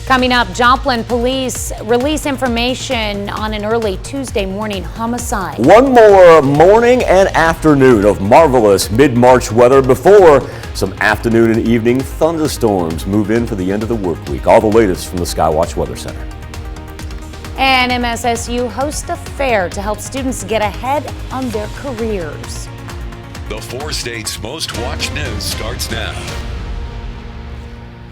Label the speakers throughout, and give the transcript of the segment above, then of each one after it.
Speaker 1: Coming up, Joplin police release information on an early Tuesday morning homicide.
Speaker 2: One more morning and afternoon of marvelous mid-March weather before some afternoon and evening thunderstorms move in for the end of the work week. All the latest from the Skywatch Weather Center.
Speaker 1: And MSSU hosts a fair to help students get ahead on their careers.
Speaker 3: The 4 states' most watched news starts now.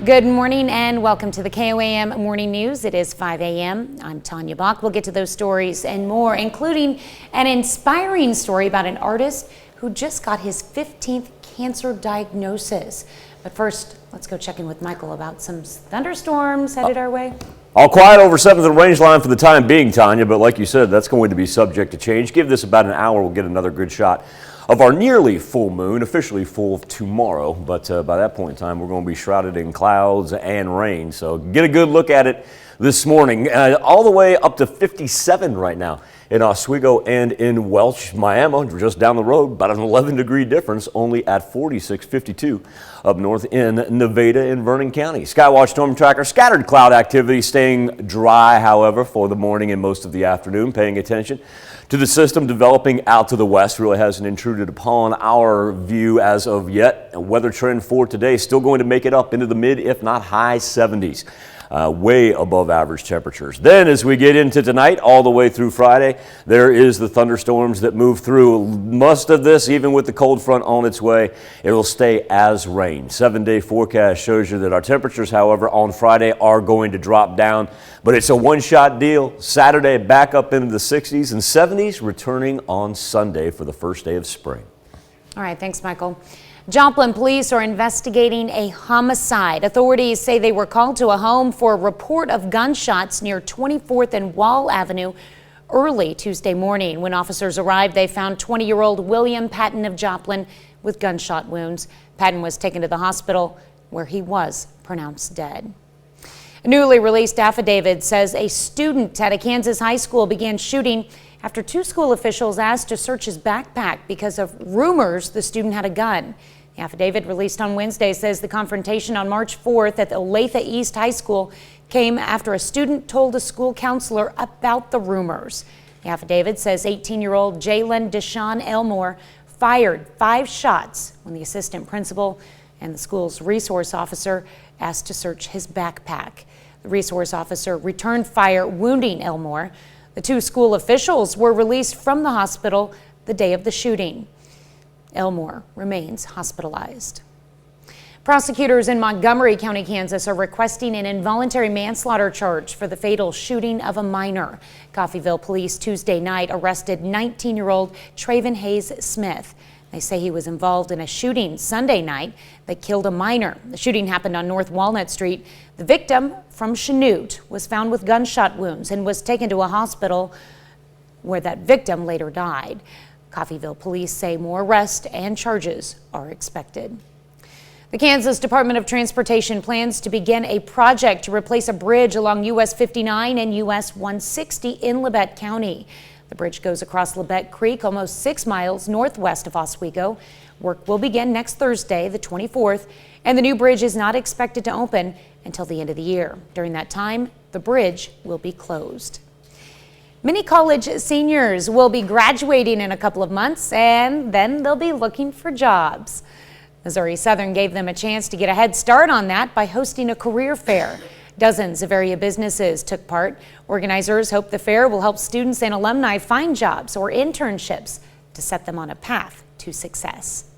Speaker 1: Good morning and welcome to the KOAM Morning News. It is 5 a.m. I'm Tanya Bach. We'll get to those stories and more, including an inspiring story about an artist who just got his 15th cancer diagnosis. But first, let's go check in with Michael about some thunderstorms headed our way.
Speaker 2: All quiet over 7th and range line for the time being, Tanya, but like you said, that's going to be subject to change. Give this about an hour, we'll get another good shot of our nearly full moon, officially full tomorrow, but by that point in time, we're going to be shrouded in clouds and rain. So get a good look at it this morning. All the way up to 57 right now in Oswego and in Welch, Miami, just down the road, about an 11-degree difference, only at 46.52 up north in Nevada and Vernon County. Skywatch Storm Tracker, scattered cloud activity, staying dry, however, for the morning and most of the afternoon. Paying attention to the system developing out to the west, really hasn't intruded upon our view as of yet. A weather trend for today still going to make it up into the mid, if not high 70s. Way above average temperatures. Then as we get into tonight all the way through Friday, there is the thunderstorms that move through. Most of this, even with the cold front on its way, it will stay as rain. 7-day forecast shows you that our temperatures, however, on Friday are going to drop down, but it's a one-shot deal. Saturday back up into the 60s and 70s, returning on Sunday for the first day of spring.
Speaker 1: All right, thanks, Michael. Joplin police are investigating a homicide. Authorities say they were called to a home for a report of gunshots near 24th and Wall Avenue early Tuesday morning. When officers arrived, they found 20-year-old William Patton of Joplin with gunshot wounds. Patton was taken to the hospital where he was pronounced dead. A newly released affidavit says a student at a Kansas high school began shooting after 2 school officials asked to search his backpack because of rumors the student had a gun. The affidavit released on Wednesday says the confrontation on March 4th at the Olathe East High School came after a student told a school counselor about the rumors. The affidavit says 18-year-old Jalen Deshaun Elmore fired 5 shots when the assistant principal and the school's resource officer asked to search his backpack. The resource officer returned fire, wounding Elmore. The 2 school officials were released from the hospital the day of the shooting. Elmore remains hospitalized. Prosecutors in Montgomery County, Kansas are requesting an involuntary manslaughter charge for the fatal shooting of a minor. Coffeyville police Tuesday night arrested 19-year-old Traven Hayes Smith. They say he was involved in a shooting Sunday night that killed a minor. The shooting happened on North Walnut Street. The victim from Chanute was found with gunshot wounds and was taken to a hospital where that victim later died. Coffeyville police say more arrests and charges are expected. The Kansas Department of Transportation plans to begin a project to replace a bridge along US 59 and US 160 in Labette County. The bridge goes across Labette Creek, almost 6 miles northwest of Oswego. Work will begin next Thursday, the 24th, and the new bridge is not expected to open until the end of the year. During that time, the bridge will be closed. Many college seniors will be graduating in a couple of months, and then they'll be looking for jobs. Missouri Southern gave them a chance to get a head start on that by hosting a career fair. Dozens of area businesses took part. Organizers hope the fair will help students and alumni find jobs or internships to set them on a path to success.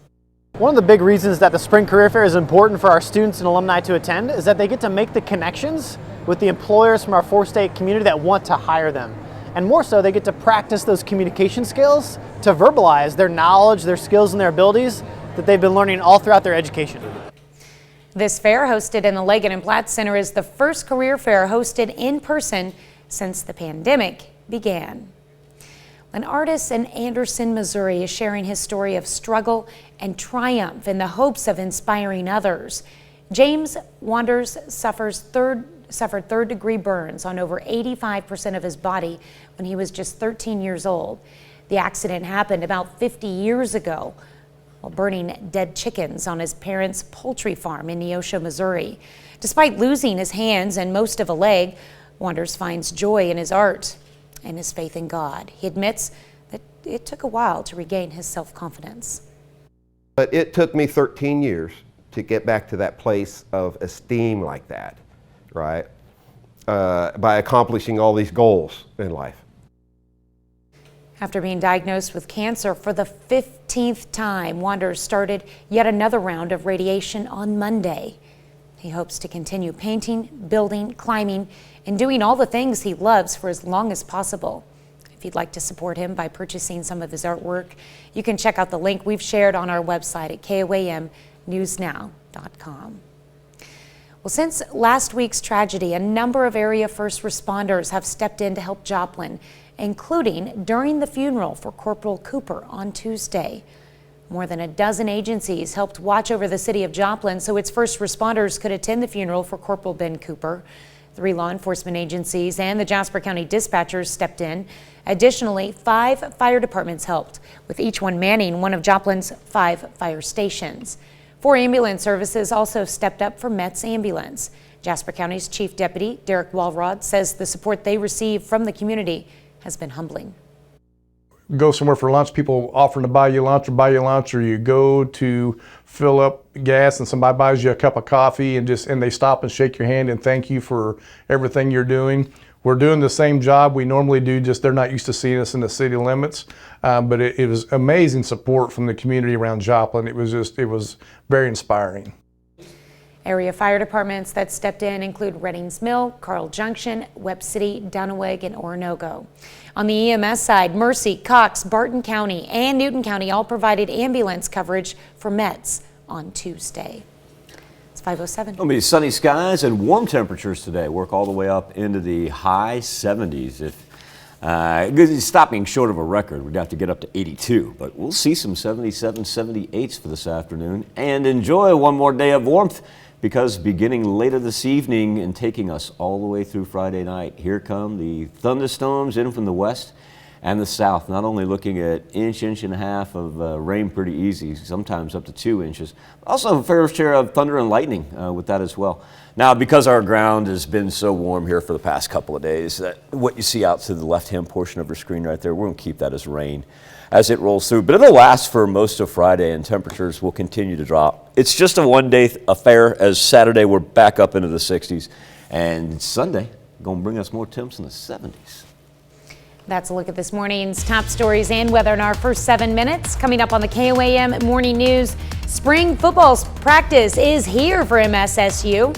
Speaker 4: One of the big reasons that the Spring Career Fair is important for our students and alumni to attend is that they get to make the connections with the employers from our 4-state community that want to hire them. And more so, they get to practice those communication skills to verbalize their knowledge, their skills, and their abilities that they've been learning all throughout their education.
Speaker 1: This fair, hosted in the Leggett and Platt Center, is the first career fair hosted in person since the pandemic began. An artist in Anderson, Missouri is sharing his story of struggle and triumph in the hopes of inspiring others. James Wanders suffered third-degree burns on over 85% of his body when he was just 13 years old. The accident happened about 50 years ago. while burning dead chickens on his parents' poultry farm in Neosho, Missouri. Despite losing his hands and most of a leg, Wanders finds joy in his art and his faith in God. He admits that it took a while to regain his self-confidence.
Speaker 5: But it took me 13 years to get back to that place of esteem like that, right? By accomplishing all these goals in life.
Speaker 1: After being diagnosed with cancer for the 15th time, Wanders started yet another round of radiation on Monday. He hopes to continue painting, building, climbing, and doing all the things he loves for as long as possible. If you'd like to support him by purchasing some of his artwork, you can check out the link we've shared on our website at KOAMnewsnow.com. Well, since last week's tragedy, a number of area first responders have stepped in to help Joplin, including during the funeral for Corporal Cooper on Tuesday. More than a dozen agencies helped watch over the city of Joplin so its first responders could attend the funeral for Corporal Ben Cooper. 3 law enforcement agencies and the Jasper County dispatchers stepped in. Additionally, 5 fire departments helped, with each one manning one of Joplin's 5 fire stations. 4 ambulance services also stepped up for Met's ambulance. Jasper County's Chief Deputy Derek Walrod says the support they receive from the community has been humbling.
Speaker 6: Go somewhere for lunch, people offering to buy you lunch, or you go to fill up gas and somebody buys you a cup of coffee and they stop and shake your hand and thank you for everything you're doing. We're doing the same job we normally do, just they're not used to seeing us in the city limits. But it was amazing support from the community around Joplin. It was very inspiring.
Speaker 1: Area fire departments that stepped in include Reddings Mill, Carl Junction, Webb City, Dunaweg, and Oronogo. On the EMS side, Mercy, Cox, Barton County, and Newton County all provided ambulance coverage for Mets on Tuesday. It's 5:07.
Speaker 2: It'll be sunny skies and warm temperatures today. Work all the way up into the high 70s. If stop being short of a record, we'd have to get up to 82, but we'll see some 77, 78s for this afternoon and enjoy one more day of warmth. Because beginning later this evening and taking us all the way through Friday night, here come the thunderstorms in from the west and the south. Not only looking at inch and a half of rain pretty easy, sometimes up to 2 inches. Also a fair share of thunder and lightning with that as well. Now, because our ground has been so warm here for the past couple of days, that what you see out to the left-hand portion of your screen right there, we're going to keep that as rain as it rolls through. But it'll last for most of Friday and temperatures will continue to drop. It's just a one-day affair, as Saturday we're back up into the 60s. And Sunday, going to bring us more temps in the 70s.
Speaker 1: That's a look at this morning's top stories and weather in our first 7 minutes. Coming up on the KOAM Morning News, spring football practice is here for MSSU.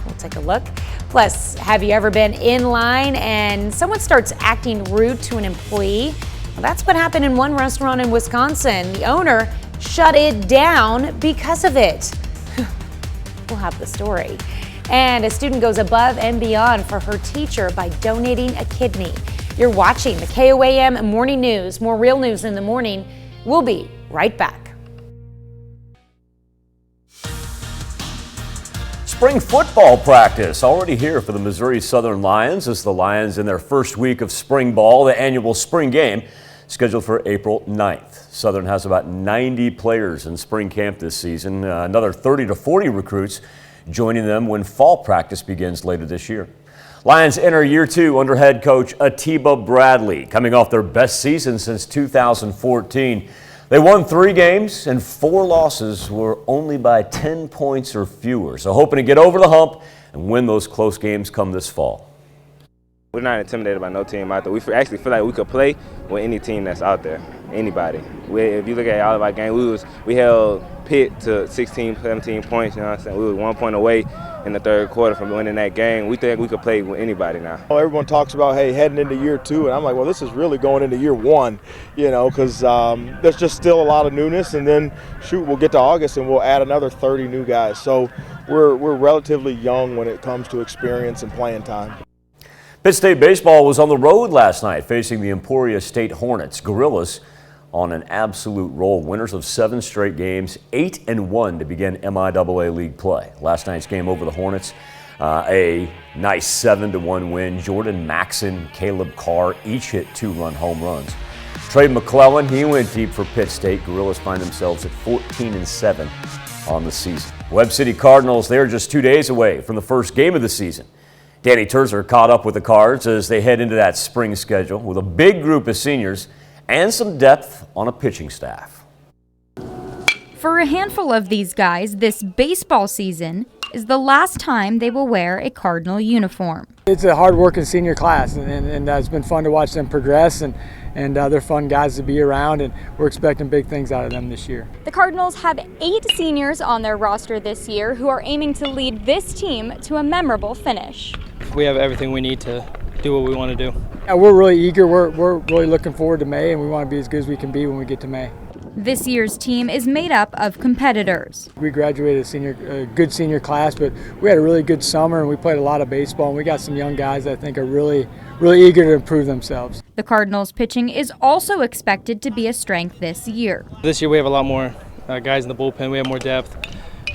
Speaker 1: We'll take a look. Plus, have you ever been in line and someone starts acting rude to an employee? Well, that's what happened in one restaurant in Wisconsin. The owner shut it down because of it. We'll have the story. And a student goes above and beyond for her teacher by donating a kidney. You're watching the KOAM Morning News. More real news in the morning. We'll be right back.
Speaker 2: Spring football practice already here for the Missouri Southern Lions as the Lions in their first week of spring ball, the annual spring game, scheduled for April 9th. Southern has about 90 players in spring camp this season, another 30 to 40 recruits joining them when fall practice begins later this year. Lions enter year 2 under head coach Atiba Bradley, coming off their best season since 2014. They won 3 games and 4 losses were only by 10 points or fewer. So hoping to get over the hump and win those close games come this fall.
Speaker 7: We're not intimidated by no team out there. We actually feel like we could play with any team that's out there, anybody. If you look at all of our games, we held Pitt to 16, 17 points, you know what I'm saying? We were 1 point away in the third quarter from winning that game. We think we could play with anybody now.
Speaker 8: Everyone talks about, hey, heading into year 2, and I'm like, well, this is really going into year 1, you know, because there's just still a lot of newness, and then, shoot, we'll get to August and we'll add another 30 new guys. So we're relatively young when it comes to experience and playing time.
Speaker 2: Pitt State baseball was on the road last night facing the Emporia State Hornets. Gorillas on an absolute roll. Winners of 7 straight games, 8-1 to begin MIAA league play. Last night's game over the Hornets, a nice 7-1 win. Jordan Maxson, Caleb Carr each hit 2-run home runs. Trey McClellan, he went deep for Pitt State. Gorillas find themselves at 14-7 on the season. Webb City Cardinals, they're just 2 days away from the first game of the season. Danny Terzer caught up with the Cards as they head into that spring schedule with a big group of seniors and some depth on a pitching staff.
Speaker 9: For a handful of these guys, this baseball season is the last time they will wear a Cardinal uniform.
Speaker 10: It's a hard-working senior class, and it's been fun to watch them progress, and they're fun guys to be around, and we're expecting big things out of them this year.
Speaker 11: The Cardinals have 8 seniors on their roster this year who are aiming to lead this team to a memorable finish.
Speaker 12: We have everything we need to do what we want to do.
Speaker 10: Yeah, we're really eager. We're really looking forward to May, and we want to be as good as we can be when we get to May.
Speaker 9: This year's team is made up of competitors.
Speaker 10: We graduated a good senior class, but we had a really good summer, and we played a lot of baseball, and we got some young guys that I think are really eager to improve themselves.
Speaker 9: The Cardinals' pitching is also expected to be a strength this year.
Speaker 12: This year we have a lot more guys in the bullpen. We have more depth.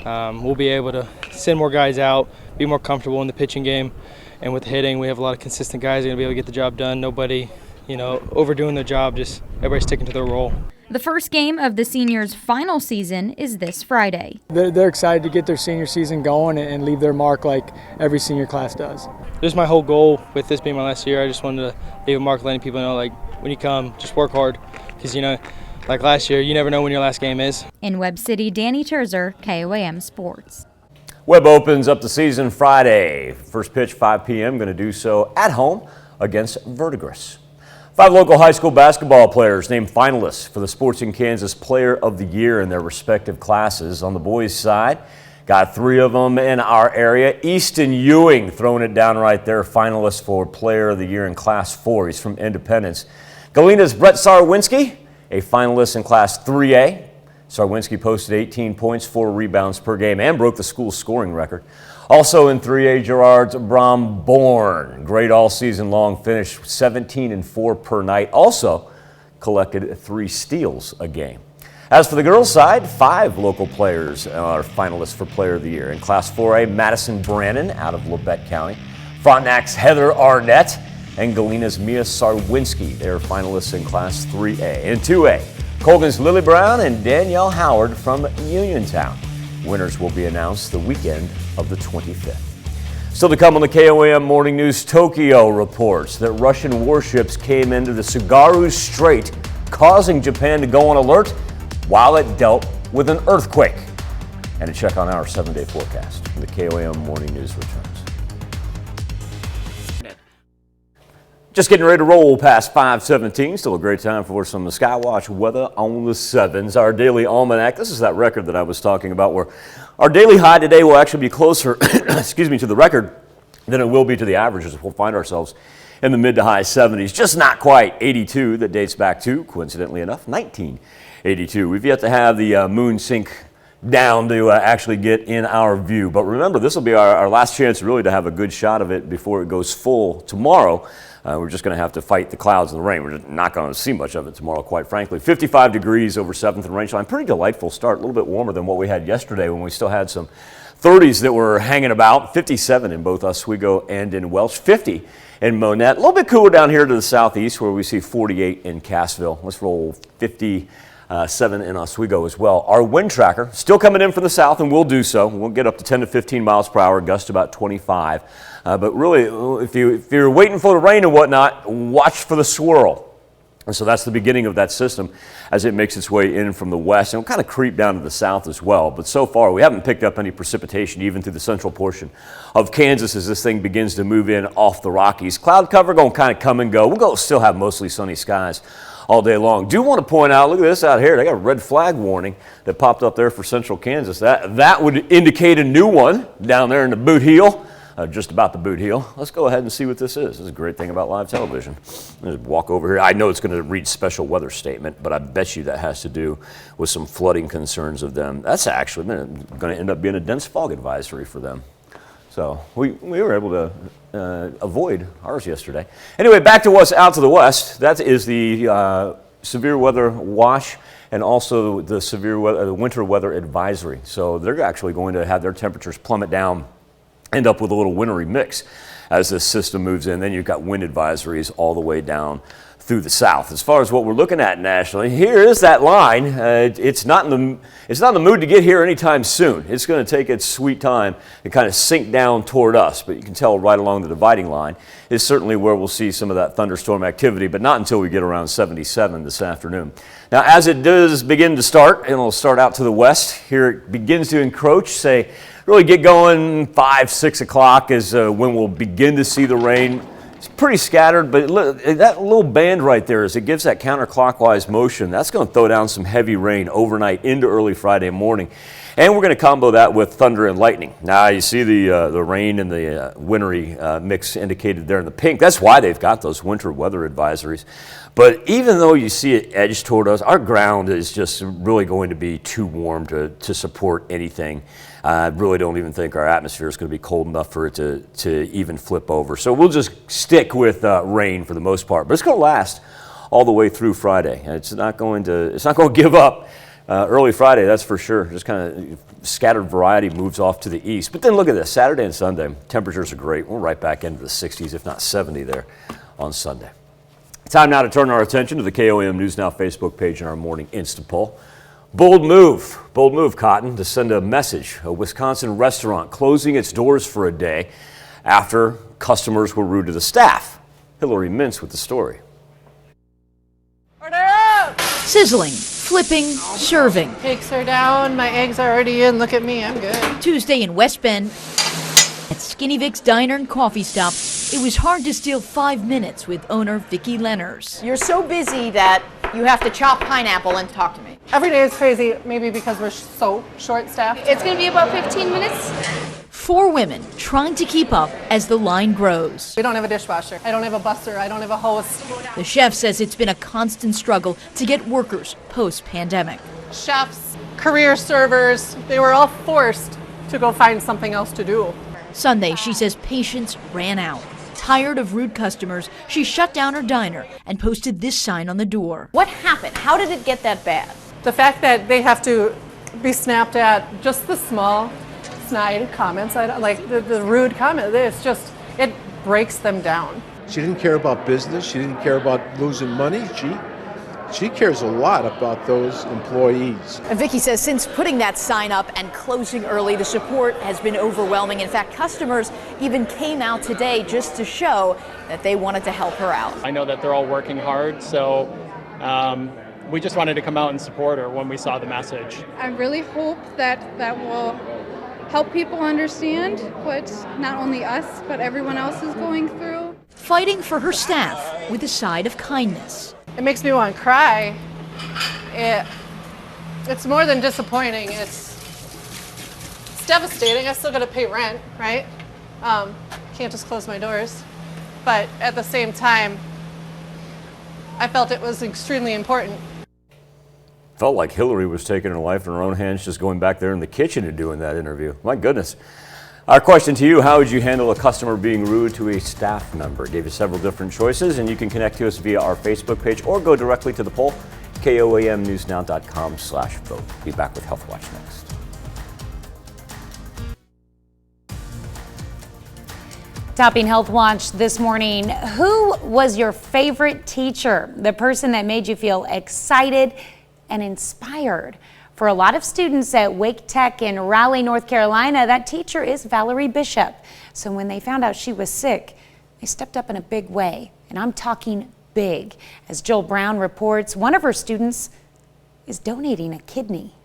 Speaker 12: We'll be able to send more guys out, be more comfortable in the pitching game, and with hitting, we have a lot of consistent guys that are going to be able to get the job done. Nobody, overdoing their job, just everybody sticking to their role.
Speaker 9: The first game of the seniors' final season is this Friday.
Speaker 10: They're excited to get their senior season going and leave their mark like every senior class does.
Speaker 12: Just my whole goal with this being my last year, I just wanted to leave a mark letting people know, like, when you come, just work hard. Because, like last year, you never know when your last game is.
Speaker 9: In Webb City, Danny Terzer, KOAM Sports.
Speaker 2: Webb opens up the season Friday. First pitch 5 p.m. Going to do so at home against Verdigris. 5 local high school basketball players named finalists for the Sports in Kansas Player of the Year in their respective classes. On the boys' side, got 3 of them in our area. Easton Ewing throwing it down right there, finalist for Player of the Year in Class 4. He's from Independence. Galena's Brett Sarwinski, a finalist in Class 3A. Sarwinski posted 18 points, 4 rebounds per game, and broke the school's scoring record. Also in 3A, Gerard's Brom Bourne. Great all season long finish, 17-4 per night. Also collected 3 steals a game. As for the girls' side, 5 local players are finalists for Player of the Year. In Class 4A, Madison Brannon out of Labette County, Frontenac's Heather Arnett, and Galena's Mia Sarwinski. They're finalists in Class 3A. In 2A, Colgan's Lily Brown and Danielle Howard from Uniontown. Winners will be announced the weekend of the 25th. Still to come on the KOAM Morning News, Tokyo reports that Russian warships came into the Tsugaru Strait, causing Japan to go on alert while it dealt with an earthquake. And a check on our 7-day forecast when the KOAM Morning News returns. Just getting ready to roll past 5:17. Still a great time for some Skywatch weather on the 7s. Our daily almanac. This is that record that I was talking about where our daily high today will actually be closer, excuse me, to the record than it will be to the averages. We'll find ourselves in the mid to high 70s. Just not quite 82 that dates back to, coincidentally enough, 1982. We've yet to have the moon sink down to actually get in our view. But remember, this will be our last chance really to have a good shot of it before it goes full tomorrow. We're just going to have to fight the clouds and the rain. We're just not going to see much of it tomorrow, quite frankly. 55 degrees over 7th and Rangeline. Pretty delightful start. A little bit warmer than what we had yesterday when we still had some 30s that were hanging about. 57 in both Oswego and in Welch. 50 in Monette. A little bit cooler down here to the southeast where we see 48 in Cassville. Let's roll 57 in Oswego as well. Our wind tracker still coming in from the south, and we'll do so. We'll get up to 10 to 15 miles per hour, gust about 25. But really, if you're waiting for the rain and whatnot, watch for the swirl. And so that's the beginning of that system as it makes its way in from the west. And it'll kind of creep down to the south as well. But so far, we haven't picked up any precipitation even through the central portion of Kansas as this thing begins to move in off the Rockies. Cloud cover going to kind of come and go. We'll still have mostly sunny skies all day long. Do want to point out, look at this out here. They got a red flag warning that popped up there for central Kansas. That would indicate a new one down there in the boot heel. Just about the boot heel. Let's go ahead and see what this is. This is a great thing about live television. Just walk over here. I know it's going to read special weather statement, but I bet you that has to do with some flooding concerns of them. That's actually going to end up being a dense fog advisory for them. So we were able to avoid ours yesterday. Anyway, back to what's out to the west. That is the severe weather watch and also the severe weather, the winter weather advisory. So they're actually going to have their temperatures plummet down, end up with a little wintry mix as this system moves in. Then you've got wind advisories all the way down through the South. As far as what we're looking at nationally, here is that line. It's not in the mood to get here anytime soon. It's going to take its sweet time and kind of sink down toward us, but you can tell right along the dividing line is certainly where we'll see some of that thunderstorm activity, but not until we get around 77 this afternoon. Now, as it does begin to start, and it'll start out to the west, here it begins to encroach, say, really get going 5, 6 o'clock is when we'll begin to see the rain. It's pretty scattered, but look, that little band right there, as it gives that counterclockwise motion, that's going to throw down some heavy rain overnight into early Friday morning. And we're going to combo that with thunder and lightning. Now you see the rain and the wintry mix indicated there in the pink. That's why they've got those winter weather advisories. But even though you see it edge toward us, our ground is just really going to be too warm to support anything. I really don't even think our atmosphere is going to be cold enough for it to even flip over. So we'll just stick with rain for the most part. But it's going to last all the way through Friday. It's not going to give up. Early Friday, that's for sure. Just kind of scattered variety moves off to the east. But then look at this, Saturday and Sunday, temperatures are great. We're right back into the 60s, if not 70 there on Sunday. Time now to turn our attention to the KOAM News Now Facebook page and our morning Insta poll. Bold move, Cotton, to send a message. A Wisconsin restaurant closing its doors for a day after customers were rude to the staff. Hillary Mintz with the story.
Speaker 13: Order up!
Speaker 14: Sizzling, flipping, serving.
Speaker 13: Cakes are down, my eggs are already in. Look at me, I'm good.
Speaker 14: Tuesday in West Bend at Skinny Vic's Diner and Coffee Stop, it was hard to steal 5 minutes with owner Vicki Lenners.
Speaker 15: You're so busy that you have to chop pineapple and talk to me.
Speaker 13: Every day is crazy, maybe because we're so short-staffed.
Speaker 11: It's going to be about 15 minutes.
Speaker 14: 4 women trying to keep up as the line grows.
Speaker 13: We don't have a dishwasher. I don't have a busser. I don't have a hose.
Speaker 14: The chef says it's been a constant struggle to get workers post-pandemic.
Speaker 13: Chefs, career servers, they were all forced to go find something else to do.
Speaker 14: Sunday, she says patience ran out. Tired of rude customers, she shut down her diner and posted this sign on the door.
Speaker 15: What happened? How did it get that bad?
Speaker 13: The fact that they have to be snapped at, just the small snide comments, like the rude comment, it breaks them down.
Speaker 16: She didn't care about business. She didn't care about losing money. She cares a lot about those employees.
Speaker 15: Vicki says since putting that sign up and closing early, the support has been overwhelming. In fact, customers even came out today just to show that they wanted to help her out.
Speaker 17: I know that they're all working hard, so we just wanted to come out and support her when we saw the message.
Speaker 18: I really hope that will help people understand what not only us, but everyone else is going through.
Speaker 14: Fighting for her staff with a side of kindness.
Speaker 13: It makes me want to cry. It's more than disappointing. It's devastating. I still got to pay rent, right? Can't just close my doors. But at the same time, I felt it was extremely important.
Speaker 2: Felt like Hillary was taking her life in her own hands, just going back there in the kitchen and doing that interview. My goodness. Our question to you, how would you handle a customer being rude to a staff member? Gave you several different choices, and you can connect to us via our Facebook page or go directly to the poll, koamnewsnow.com/vote. Be back with Health Watch next.
Speaker 1: Topping Health Watch this morning, who was your favorite teacher? The person that made you feel excited and inspired? For a lot of students at Wake Tech in Raleigh, North Carolina, that teacher is Valerie Bishop. So when they found out she was sick, they stepped up in a big way. And I'm talking big. As Joel Brown reports, one of her students is donating a kidney.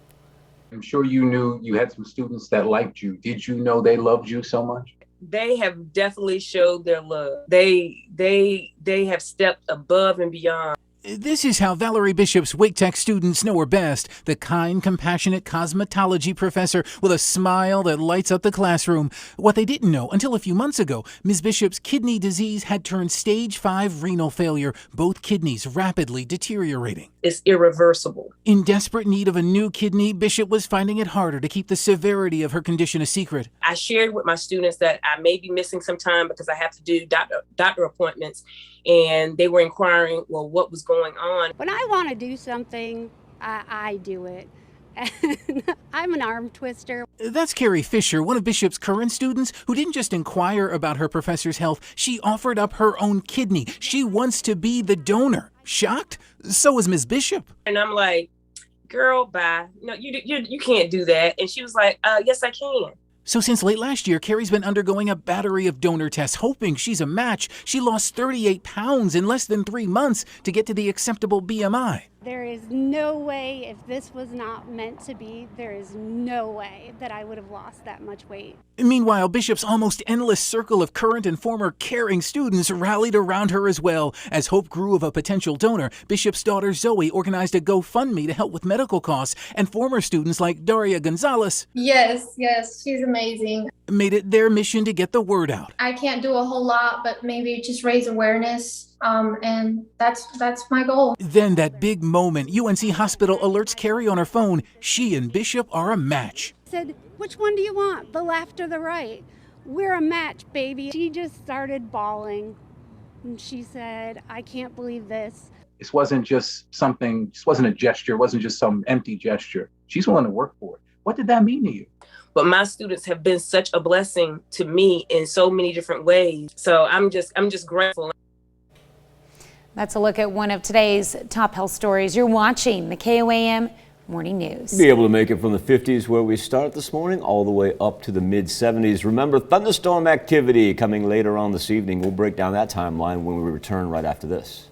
Speaker 19: I'm sure you knew you had some students that liked you. Did you know they loved you so much?
Speaker 20: They have definitely showed their love. They have stepped above and beyond.
Speaker 21: This is how Valerie Bishop's Wake Tech students know her best. The kind, compassionate cosmetology professor with a smile that lights up the classroom. What they didn't know until a few months ago, Ms. Bishop's kidney disease had turned stage 5 renal failure, both kidneys rapidly deteriorating.
Speaker 20: It's irreversible.
Speaker 21: In desperate need of a new kidney, Bishop was finding it harder to keep the severity of her condition a secret.
Speaker 20: I shared with my students that I may be missing some time because I have to do doctor appointments, and they were inquiring, well, what was going on?
Speaker 22: When I want to do something, I do it.
Speaker 3: and I'm an arm twister.
Speaker 21: That's Carrie Fisher, one of Bishop's current students, who didn't just inquire about her professor's health, she offered up her own kidney. She wants to be the donor. Shocked? So was Ms. Bishop.
Speaker 20: And I'm like, girl, bye. No, you can't do that. And she was like, yes, I can.
Speaker 21: So since late last year, Carrie's been undergoing a battery of donor tests, hoping she's a match. She lost 38 pounds in less than 3 months to get to the acceptable BMI.
Speaker 3: There is no way, if this was not meant to be, there is no way that I would have lost that much weight.
Speaker 21: Meanwhile, Bishop's almost endless circle of current and former caring students rallied around her as well. As hope grew of a potential donor, Bishop's daughter Zoe organized a GoFundMe to help with medical costs, and former students like Daria Gonzalez,
Speaker 22: Yes, she's amazing.
Speaker 21: made it their mission to get the word out.
Speaker 22: I can't do a whole lot, but maybe just raise awareness. And that's my goal.
Speaker 21: Then that big moment, UNC Hospital alerts Carrie on her phone. She and Bishop are a match.
Speaker 3: I said, which one do you want, the left or the right? We're a match, baby. She just started bawling. And she said, I can't believe this.
Speaker 19: This wasn't just something, this wasn't a gesture, it wasn't just some empty gesture. She's willing to work for it. What did that mean to you?
Speaker 20: But my students have been such a blessing to me in so many different ways. So I'm just grateful.
Speaker 1: That's a look at one of today's top health stories. You're watching the KOAM Morning News.
Speaker 2: Be able to make it from the 50s where we start this morning all the way up to the mid 70s. Remember, thunderstorm activity coming later on this evening. We'll break down that timeline when we return right after this.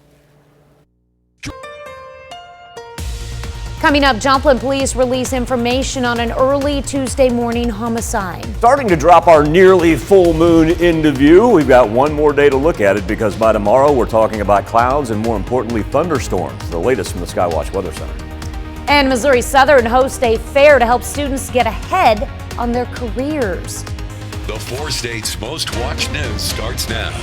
Speaker 1: Coming up, Joplin police release information on an early Tuesday morning homicide.
Speaker 2: Starting to drop our nearly full moon into view. We've got one more day to look at it because by tomorrow we're talking about clouds and more importantly thunderstorms. The latest from the Skywatch Weather Center.
Speaker 1: And Missouri Southern hosts a fair to help students get ahead on their careers.
Speaker 23: The 4 states' most watched news starts now.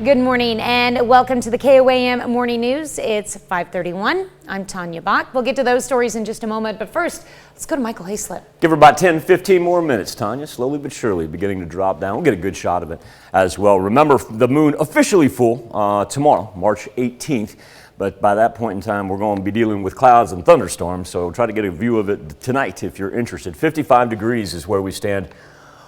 Speaker 1: Good morning and welcome to the KOAM Morning News. It's 5:31. I'm Tanya Bach. We'll get to those stories in just a moment, but first, let's go to Michael Hayslip.
Speaker 2: Give her about 10, 15 more minutes, Tanya. Slowly but surely beginning to drop down. We'll get a good shot of it as well. Remember, the moon officially full tomorrow, March 18th. But by that point in time, we're going to be dealing with clouds and thunderstorms. So try to get a view of it tonight if you're interested. 55 degrees is where we stand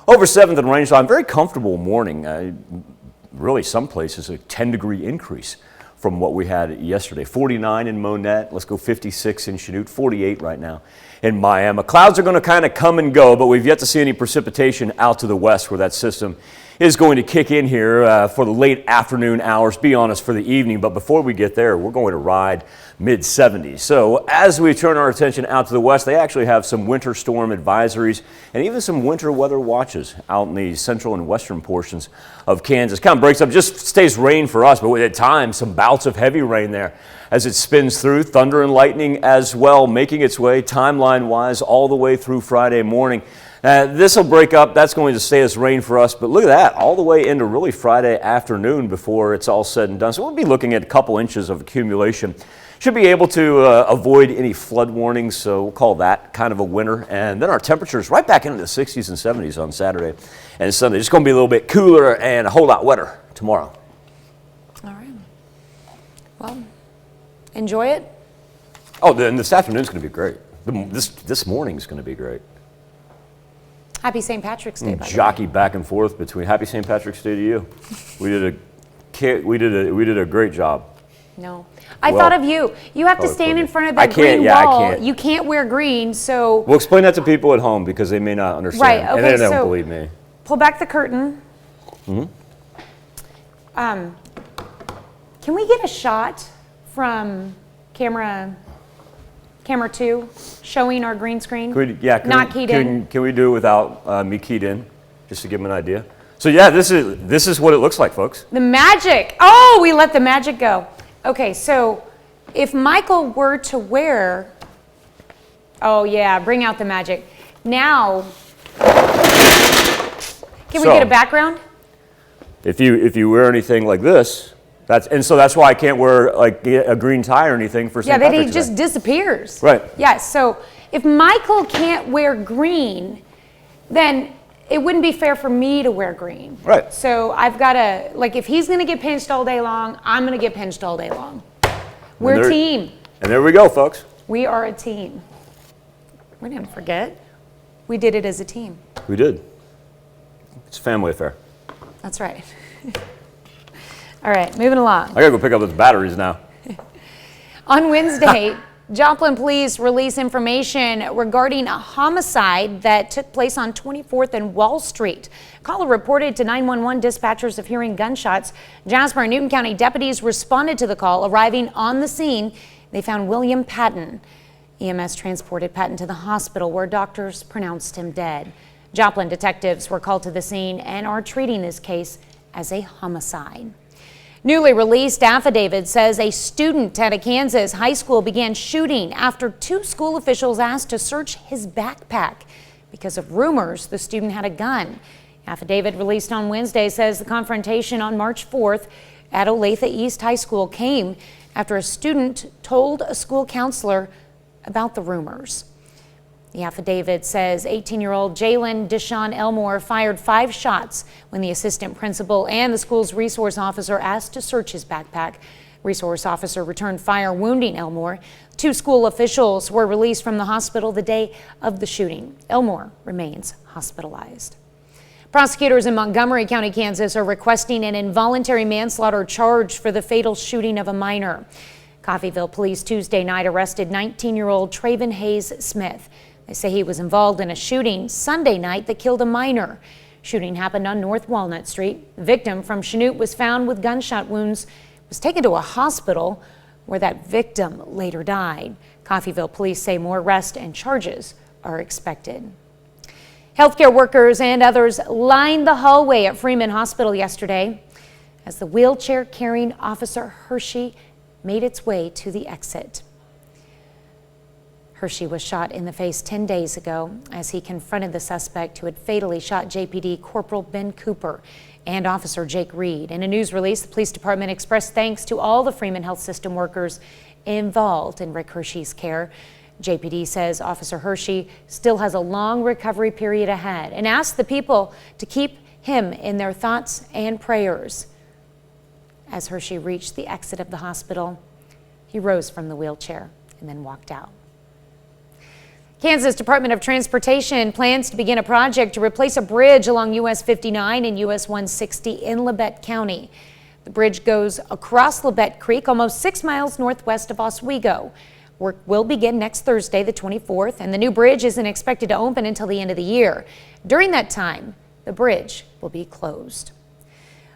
Speaker 2: over 7th and Rangeline. Very comfortable morning. Really, some places a 10-degree increase from what we had yesterday. 49 in Monette. Let's go 56 in Chanute. 48 right now in Miami. Clouds are going to kind of come and go, but we've yet to see any precipitation out to the west where that system is going to kick in here for the late afternoon hours, be honest, for the evening. But before we get there, we're going to ride mid-70s. So as we turn our attention out to the west, they actually have some winter storm advisories and even some winter weather watches out in the central and western portions of Kansas. Kind of breaks up, just stays rain for us, but at times some bouts of heavy rain there as it spins through. Thunder and lightning as well, making its way timeline-wise all the way through Friday morning. This will break up. That's going to stay as rain for us. But look at that, all the way into really Friday afternoon before it's all said and done. So we'll be looking at a couple inches of accumulation. Should be able to avoid any flood warnings, so we'll call that kind of a winter. And then our temperatures right back into the 60s and 70s on Saturday and Sunday. It's going to be a little bit cooler and a whole lot wetter tomorrow.
Speaker 1: All right. Well, enjoy it.
Speaker 2: Oh, then this afternoon's going to be great. This morning's going to be great.
Speaker 1: Happy St. Patrick's Day, by the way.
Speaker 2: Jockey back and forth between Happy St. Patrick's Day to you. We did a great job.
Speaker 1: No. I thought of you. You have to stand in front of that green wall.
Speaker 2: I can't.
Speaker 1: You can't wear green, so...
Speaker 2: We'll explain that to people at home because they may not understand.
Speaker 1: Right, okay,
Speaker 2: and they don't
Speaker 1: so
Speaker 2: believe me.
Speaker 1: Pull back the curtain.
Speaker 2: Mm-hmm.
Speaker 1: Can we get a shot from camera 2 showing our green screen?
Speaker 2: Not keyed in. Can we do it without me keyed in, just to give them an idea? So yeah, this is what it looks like, folks.
Speaker 1: The magic. Oh, we let the magic go. Okay, so if Michael were to wear, oh yeah, bring out the magic. Now, can we get a background?
Speaker 2: If you wear anything like this, that's why I can't wear like a green tie or anything for St. Patrick's Day.
Speaker 1: Yeah, that he just disappears.
Speaker 2: Right.
Speaker 1: Yeah, so if Michael can't wear green, then it wouldn't be fair for me to wear green.
Speaker 2: Right.
Speaker 1: So I've got to, like, if he's going to get pinched all day long, I'm going to get pinched all day long. We're a team.
Speaker 2: And there we go, folks.
Speaker 1: We are a team. We didn't forget. We did it as a team.
Speaker 2: We did. It's a family affair.
Speaker 1: That's right. All right, moving along.
Speaker 2: I gotta go pick up those batteries now.
Speaker 1: On Wednesday, Joplin police released information regarding a homicide that took place on 24th and Wall Street. Caller reported to 911 dispatchers of hearing gunshots. Jasper and Newton County deputies responded to the call. Arriving on the scene, they found William Patton. EMS transported Patton to the hospital where doctors pronounced him dead. Joplin detectives were called to the scene and are treating this case as a homicide. Newly released affidavit says a student at a Kansas high school began shooting after 2 school officials asked to search his backpack because of rumors the student had a gun. Affidavit released on Wednesday says the confrontation on March 4th at Olathe East High School came after a student told a school counselor about the rumors. The affidavit says 18-year-old Jalen Deshaun Elmore fired 5 shots when the assistant principal and the school's resource officer asked to search his backpack. Resource officer returned fire, wounding Elmore. 2 school officials were released from the hospital the day of the shooting. Elmore remains hospitalized. Prosecutors in Montgomery County, Kansas are requesting an involuntary manslaughter charge for the fatal shooting of a minor. Coffeyville police Tuesday night arrested 19-year-old Traven Hayes Smith. They say he was involved in a shooting Sunday night that killed a minor. Shooting happened on North Walnut Street. The victim from Chanute was found with gunshot wounds, was taken to a hospital where that victim later died. Coffeyville police say more arrests and charges are expected. Healthcare workers and others lined the hallway at Freeman Hospital yesterday as the wheelchair-carrying Officer Hershey made its way to the exit. Hershey was shot in the face 10 days ago as he confronted the suspect who had fatally shot JPD Corporal Ben Cooper and Officer Jake Reed. In a news release, the police department expressed thanks to all the Freeman Health System workers involved in Rick Hershey's care. JPD says Officer Hershey still has a long recovery period ahead and asked the people to keep him in their thoughts and prayers. As Hershey reached the exit of the hospital, he rose from the wheelchair and then walked out. Kansas Department of Transportation plans to begin a project to replace a bridge along US 59 and US 160 in Labette County. The bridge goes across Labette Creek, almost 6 miles northwest of Oswego. Work will begin next Thursday, the 24th, and the new bridge isn't expected to open until the end of the year. During that time, the bridge will be closed.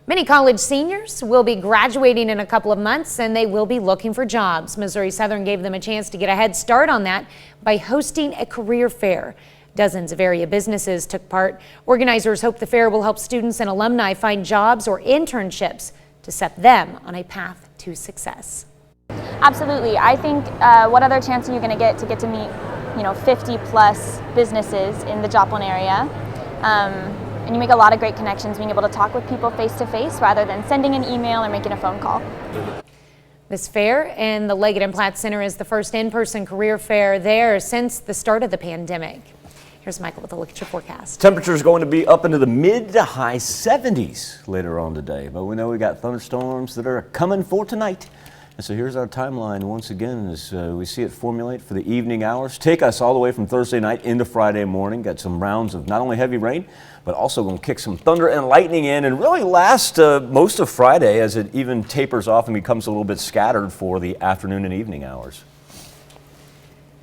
Speaker 1: Many college seniors will be graduating in a couple of months and they will be looking for jobs. Missouri Southern gave them a chance to get a head start on that by hosting a career fair. Dozens of area businesses took part. Organizers hope the fair will help students and alumni find jobs or internships to set them on a path to success.
Speaker 11: Absolutely. I think what other chance are you going to get to meet, 50 plus businesses in the Joplin area? And you make a lot of great connections being able to talk with people face to face rather than sending an email or making a phone call.
Speaker 1: This fair in the Leggett and Platt Center is the first in-person career fair there since the start of the pandemic. Here's Michael with a look at your forecast.
Speaker 2: Temperatures going to be up into the mid to high 70s later on today, but we know we got thunderstorms that are coming for tonight. And so here's our timeline once again as we see it formulate for the evening hours. Take us all the way from Thursday night into Friday morning. Got some rounds of not only heavy rain, but also going to kick some thunder and lightning in and really last most of Friday as it even tapers off and becomes a little bit scattered for the afternoon and evening hours.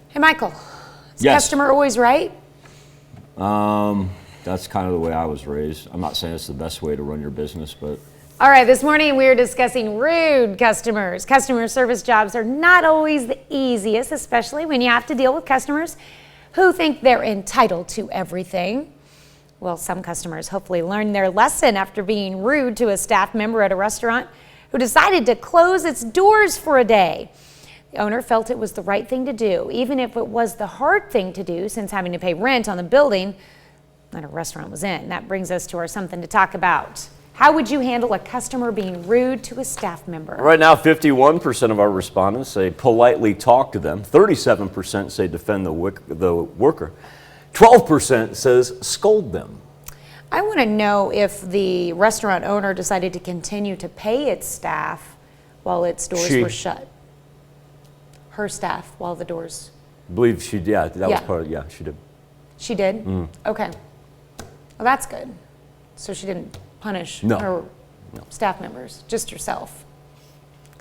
Speaker 1: Hey, Michael, is
Speaker 2: Yes.
Speaker 1: customer always right?
Speaker 2: That's kind of the way I was raised. I'm not saying it's the best way to run your business, but
Speaker 1: All right, this morning we are discussing rude customers. Customer service jobs are not always the easiest, especially when you have to deal with customers who think they're entitled to everything. Well, some customers hopefully learned their lesson after being rude to a staff member at a restaurant who decided to close its doors for a day. The owner felt it was the right thing to do, even if it was the hard thing to do since having to pay rent on the building that a restaurant was in. That brings us to our something to talk about. How would you handle a customer being rude to a staff member?
Speaker 2: right now 51% of our respondents say politely talk to them. 37% say defend the worker. 12% says scold them.
Speaker 1: I want to know if the restaurant owner decided to continue to pay its staff while its doors were shut. her staff while the doors?
Speaker 2: I believe she did. Yeah, that was
Speaker 1: Yeah.
Speaker 2: part of, yeah, she did.
Speaker 1: She did?
Speaker 2: Mm.
Speaker 1: Okay. Well, that's good. So she didn't punish
Speaker 2: No.
Speaker 1: her staff members, just herself.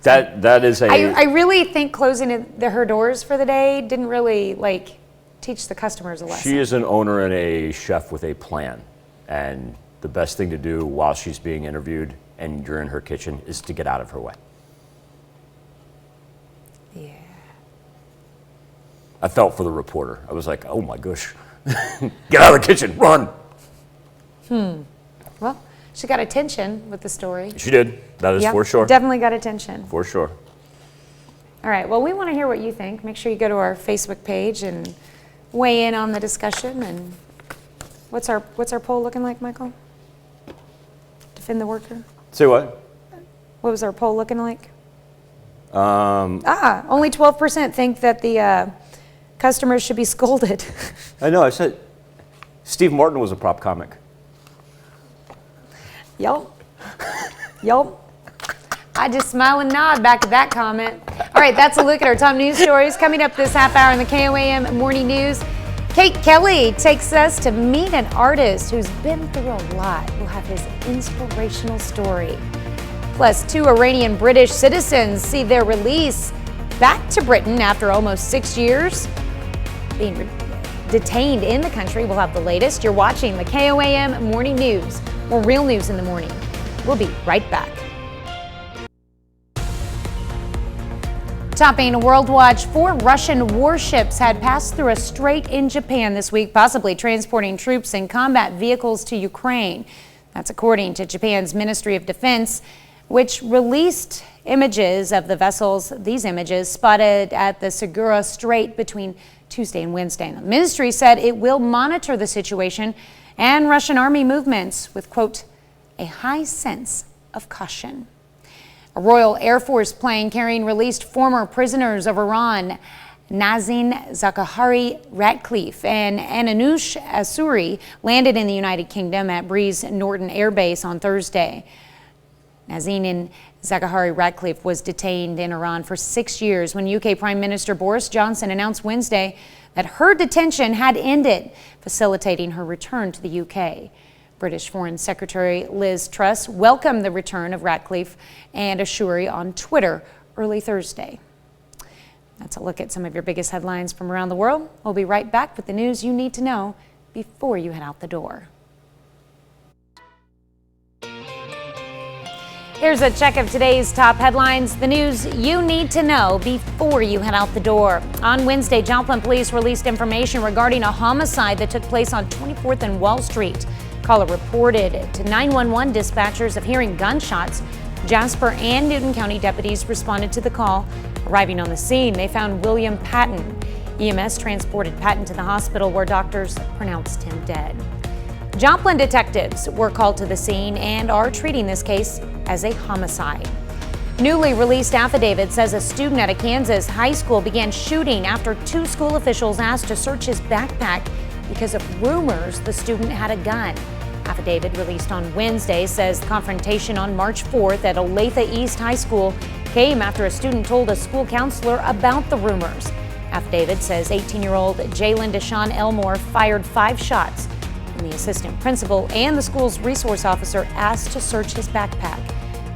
Speaker 2: That is a.
Speaker 1: I really think closing her doors for the day didn't really like teach the customers a lesson.
Speaker 2: She is an owner and a chef with a plan, and the best thing to do while she's being interviewed and you're in her kitchen is to get out of her way.
Speaker 1: Yeah.
Speaker 2: I felt for the reporter. I was like, oh my gosh, get out of the kitchen, run.
Speaker 1: Well, she got attention with the story.
Speaker 2: She did. That is
Speaker 1: Yep,
Speaker 2: for sure.
Speaker 1: Definitely got attention.
Speaker 2: For sure.
Speaker 1: All right. Well, we want to hear what you think. Make sure you go to our Facebook page and weigh in on the discussion. And what's our poll looking like, Michael? Defend the worker.
Speaker 2: Say what?
Speaker 1: What was our poll looking like?
Speaker 2: I
Speaker 1: Only 12% think that the customers should be scolded.
Speaker 2: know. I said Steve Martin was a prop comic.
Speaker 1: Yep. I just smile and nod back at that comment. All right, that's a look at our top news stories. Coming up this half hour in the KOAM Morning News, Kate Kelly takes us to meet an artist who's been through a lot. We'll have his inspirational story. Plus, 2 Iranian British citizens see their release back to Britain after almost 6 years being detained in the country. We'll have the latest. You're watching the KOAM Morning News. More real news in the morning. We'll be right back. Topping World Watch, 4 Russian warships had passed through a strait in Japan this week, possibly transporting troops and combat vehicles to Ukraine. That's according to Japan's Ministry of Defense, which released images of the vessels, these images, spotted at the Segura Strait between Tuesday and Wednesday. The ministry said it will monitor the situation and Russian army movements with, quote, a high sense of caution. A Royal Air Force plane carrying released former prisoners of Iran, Nazim Zaghari Ratcliffe and Ananoush Assouri, landed in the United Kingdom at Breeze Norton Air Base on Thursday. Nazim Zaghari Ratcliffe was detained in Iran for 6 years when UK Prime Minister Boris Johnson announced Wednesday that her detention had ended, facilitating her return to the UK. British Foreign Secretary Liz Truss welcomed the return of Ratcliffe and Assouri on Twitter early Thursday. That's a look at some of your biggest headlines from around the world. We'll be right back with the news you need to know before you head out the door. Here's a check of today's top headlines, the news you need to know before you head out the door. On Wednesday, Joplin police released information regarding a homicide that took place on 24th and Wall Street. Caller reported to 911 dispatchers of hearing gunshots. Jasper and Newton County deputies responded to the call. Arriving on the scene, they found William Patton. EMS transported Patton to the hospital where doctors pronounced him dead. Joplin detectives were called to the scene and are treating this case as a homicide. Newly released affidavit says a student at a Kansas high school began shooting after 2 school officials asked to search his backpack because of rumors the student had a gun. Affidavit released on Wednesday says the confrontation on March 4th at Olathe East High School came after a student told a school counselor about the rumors. Affidavit says 18-year-old Jalen Deshaun Elmore fired 5 shots when the assistant principal and the school's resource officer asked to search his backpack.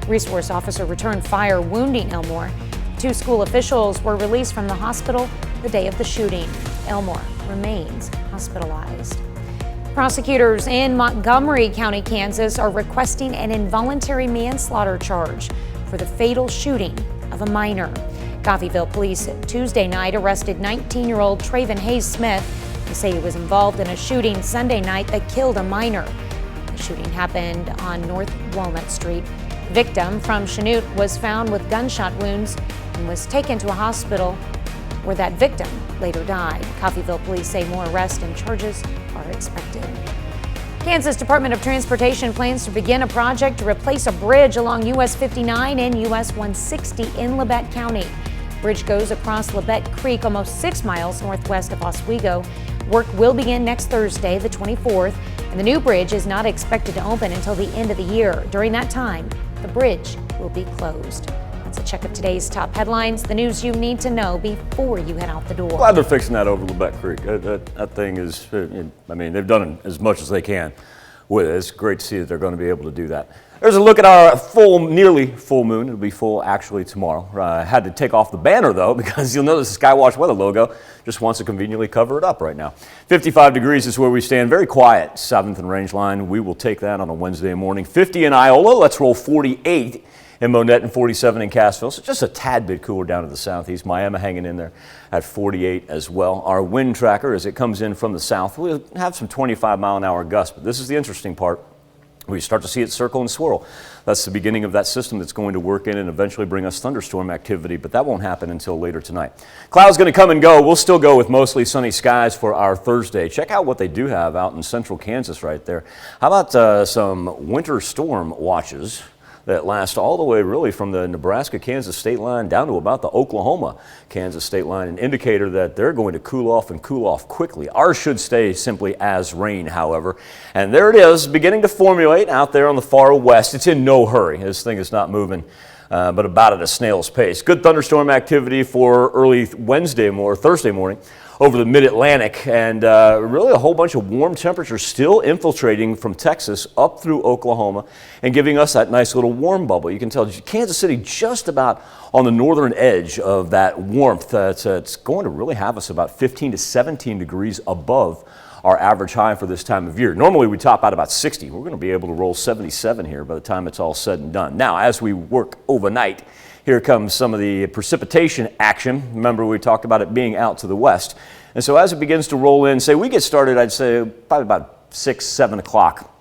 Speaker 1: Resource officer returned fire, wounding Elmore. 2 school officials were released from the hospital the day of the shooting. Elmore remains hospitalized. Prosecutors in Montgomery County, Kansas are requesting an involuntary manslaughter charge for the fatal shooting of a minor. Coffeyville police Tuesday night arrested 19-year-old Traven Hayes Smith. They say he was involved in a shooting Sunday night that killed a minor. The shooting happened on North Walnut Street. The victim from Chanute was found with gunshot wounds and was taken to a hospital where that victim later died. Coffeyville police say more arrests and charges are expected. Kansas Department of Transportation plans to begin a project to replace a bridge along US 59 and US 160 in Labette County. The bridge goes across Labette Creek almost 6 miles northwest of Oswego. Work will begin next Thursday, the 24th, and the new bridge is not expected to open until the end of the year. During that time, the bridge will be closed. That's a check of today's top headlines, the news you need to know before you head out the door.
Speaker 2: Glad they're fixing that over Lubeck Creek. That thing is, I mean, they've done as much as they can with it. It's great to see that they're going to be able to do that. There's a look at our nearly full moon. It'll be full actually tomorrow. I had to take off the banner though because you'll notice the Skywatch weather logo just wants to conveniently cover it up right now. 55 degrees is where we stand. Very quiet 7th and Range Line. We will take that on a Wednesday morning. 50 in Iola. Let's roll 48 in Monette and 47 in Cassville. So just a tad bit cooler down to the southeast. Miami hanging in there at 48 as well. Our wind tracker as it comes in from the south, we'll have some 25-mile-an-hour gusts, but this is the interesting part. We start to see it circle and swirl. That's the beginning of that system that's going to work in and eventually bring us thunderstorm activity, but that won't happen until later tonight. Clouds going to come and go. We'll still go with mostly sunny skies for our Thursday. Check out what they do have out in central Kansas right there. How about some winter storm watches that last all the way really from the Nebraska-Kansas state line down to about the Oklahoma-Kansas state line, an indicator that they're going to cool off quickly. Ours should stay simply as rain, however. And there it is, beginning to formulate out there on the far west. It's in no hurry. This thing is not moving, but about at a snail's pace. Good thunderstorm activity for early Thursday morning over the mid-Atlantic, and really a whole bunch of warm temperatures still infiltrating from Texas up through Oklahoma and giving us that nice little warm bubble. You can tell Kansas City just about on the northern edge of that warmth. It's going to really have us about 15 to 17 degrees above our average high for this time of year. Normally we top out about 60. We're going to be able to roll 77 here by the time it's all said and done. Now, as we work overnight, here comes some of the precipitation action. Remember, we talked about it being out to the west. And so as it begins to roll in, say we get started, I'd say probably about 6, 7 o'clock.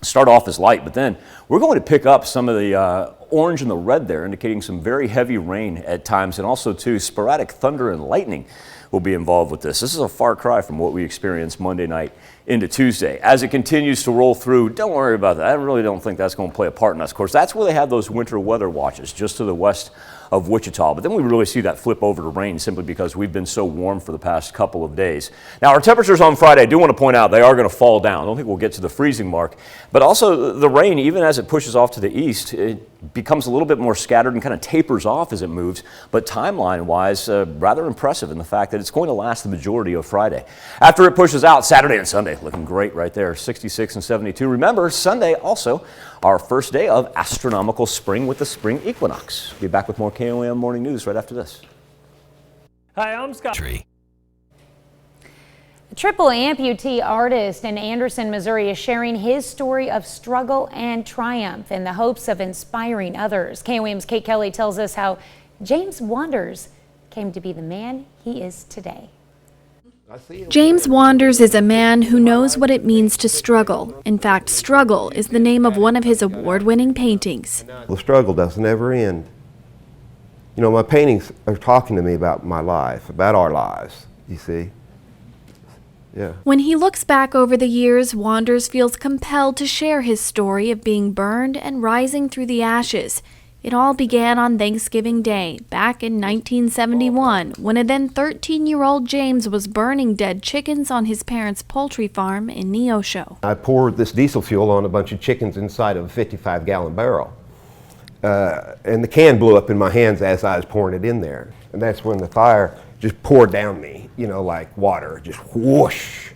Speaker 2: Start off as light, but then we're going to pick up some of the orange and the red there, indicating some very heavy rain at times, and also too sporadic thunder and lightning will be involved with this. This is a far cry from what we experienced Monday night into Tuesday. As it continues to roll through, don't worry about that. I really don't think that's going to play a part in us. Of course, that's where they have those winter weather watches, just to the west of Wichita. But then we really see that flip over to rain simply because we've been so warm for the past couple of days. Now, our temperatures on Friday, I do want to point out, they are going to fall down. I don't think we'll get to the freezing mark. But also the rain, even as it pushes off to the east, it becomes a little bit more scattered and kind of tapers off as it moves. But timeline-wise, rather impressive in the fact that it's going to last the majority of Friday. After it pushes out, Saturday and Sunday, looking great right there, 66 and 72. Remember, Sunday also our first day of astronomical spring with the spring equinox. Be back with more KOAM Morning News right after this.
Speaker 4: Hi, I'm Scott.
Speaker 1: A triple amputee artist in Anderson, Missouri is sharing his story of struggle and triumph in the hopes of inspiring others. KOAM's Kate Kelly tells us how James Wanders came to be the man he is today.
Speaker 5: James Wanders is a man who knows what it means to struggle. In fact, Struggle is the name of one of his award-winning paintings.
Speaker 6: The struggle doesn't ever end. You know, my paintings are talking to me about my life, about our lives, you see. Yeah.
Speaker 5: When he looks back over the years, Wanders feels compelled to share his story of being burned and rising through the ashes. It all began on Thanksgiving Day, back in 1971, when a then 13-year-old James was burning dead chickens on his parents' poultry farm in Neosho.
Speaker 6: I poured this diesel fuel on a bunch of chickens inside of a 55-gallon barrel. And the can blew up in my hands as I was pouring it in there. And that's when the fire just poured down me, you know, like water, just whoosh.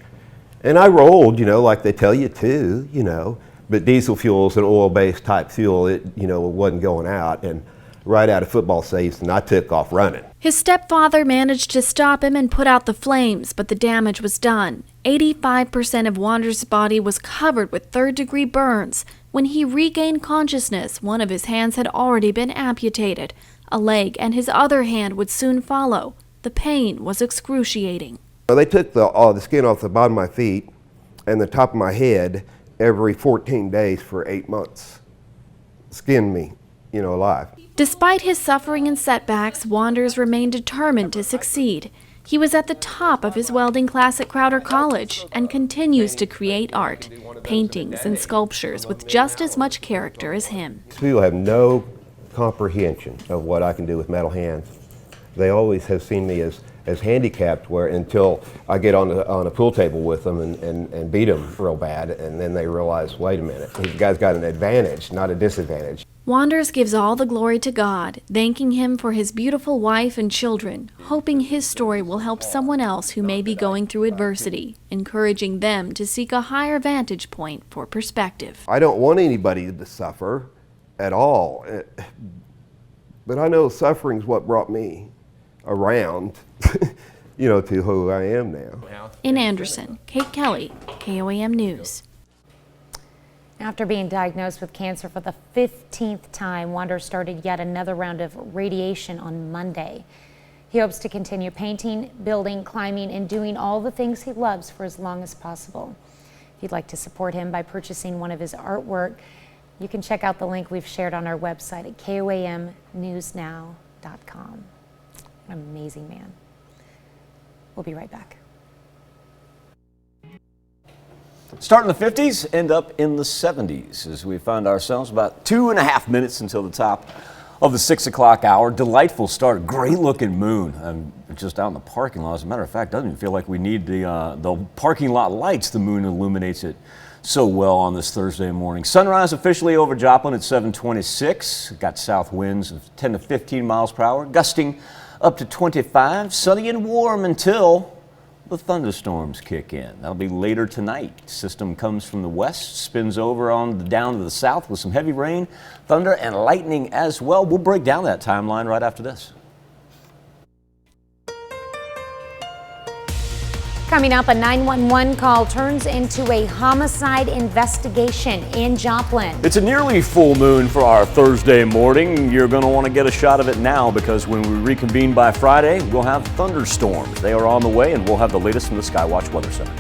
Speaker 6: And I rolled, you know, like they tell you to, you know. But diesel fuel is an oil-based type fuel. It, you know, wasn't going out. And right out of football season, I took off running.
Speaker 5: His stepfather managed to stop him and put out the flames, but the damage was done. 85% of Wanders' body was covered with third-degree burns. When he regained consciousness, one of his hands had already been amputated. A leg and his other hand would soon follow. The pain was excruciating.
Speaker 6: They took the skin off the bottom of my feet and the top of my head every 14 days for 8 months. Skinned me, you know, alive.
Speaker 5: Despite his suffering and setbacks, Wanders remained determined to succeed. He was at the top of his welding class at Crowder College and continues to create art, paintings and sculptures with just as much character as him.
Speaker 6: People have no comprehension of what I can do with metal hands. They always have seen me as handicapped until I get on a pool table with them and beat them real bad, and then they realize, wait a minute, this guy's got an advantage, not a disadvantage.
Speaker 5: Wanders gives all the glory to God, thanking Him for his beautiful wife and children, hoping his story will help someone else who may be going through adversity, encouraging them to seek a higher vantage point for perspective.
Speaker 6: I don't want anybody to suffer at all, but I know suffering's what brought me around, to who I am now.
Speaker 5: In Anderson, Kate Kelly, KOAM News.
Speaker 1: After being diagnosed with cancer for the 15th time, Wander started yet another round of radiation on Monday. He hopes to continue painting, building, climbing, and doing all the things he loves for as long as possible. If you'd like to support him by purchasing one of his artwork, you can check out the link we've shared on our website at koamnewsnow.com. An amazing man. We'll be right back.
Speaker 2: Start in the 50s, end up in the 70s as we find ourselves about 2.5 minutes until the top of the 6 o'clock hour. Delightful start, great looking moon. I'm just out in the parking lot. As a matter of fact, doesn't even feel like we need the parking lot lights. The moon illuminates it so well on this Thursday morning. Sunrise officially over Joplin at 7:26. Got south winds of 10 to 15 miles per hour, gusting up to 25. Sunny and warm until the thunderstorms kick in. That'll be later tonight. System comes from the west, spins over down to the south with some heavy rain, thunder, and lightning as well. We'll break down that timeline right after this.
Speaker 1: Coming up, a 911 call turns into a homicide investigation in Joplin.
Speaker 2: It's a nearly full moon for our Thursday morning. You're going to want to get a shot of it now because when we reconvene by Friday, we'll have thunderstorms. They are on the way, and we'll have the latest from the Skywatch Weather Center.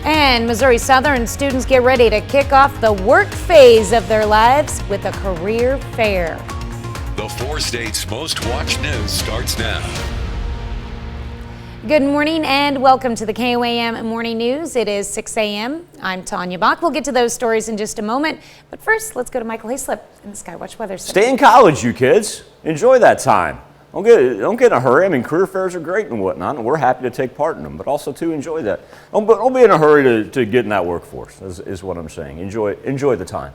Speaker 1: And Missouri Southern students get ready to kick off the work phase of their lives with a career fair.
Speaker 23: The 4 states' most watched news starts now.
Speaker 1: Good morning and welcome to the KOAM Morning News. It is 6 a.m. I'm Tanya Bach. We'll get to those stories in just a moment. But first, let's go to Michael Hayslip in the Skywatch Weather Center.
Speaker 2: Stay in college, you kids. Enjoy that time. Don't get in a hurry. I mean, career fairs are great and whatnot, and we're happy to take part in them, but also to enjoy that. Don't be in a hurry to get in that workforce, is what I'm saying. Enjoy the time.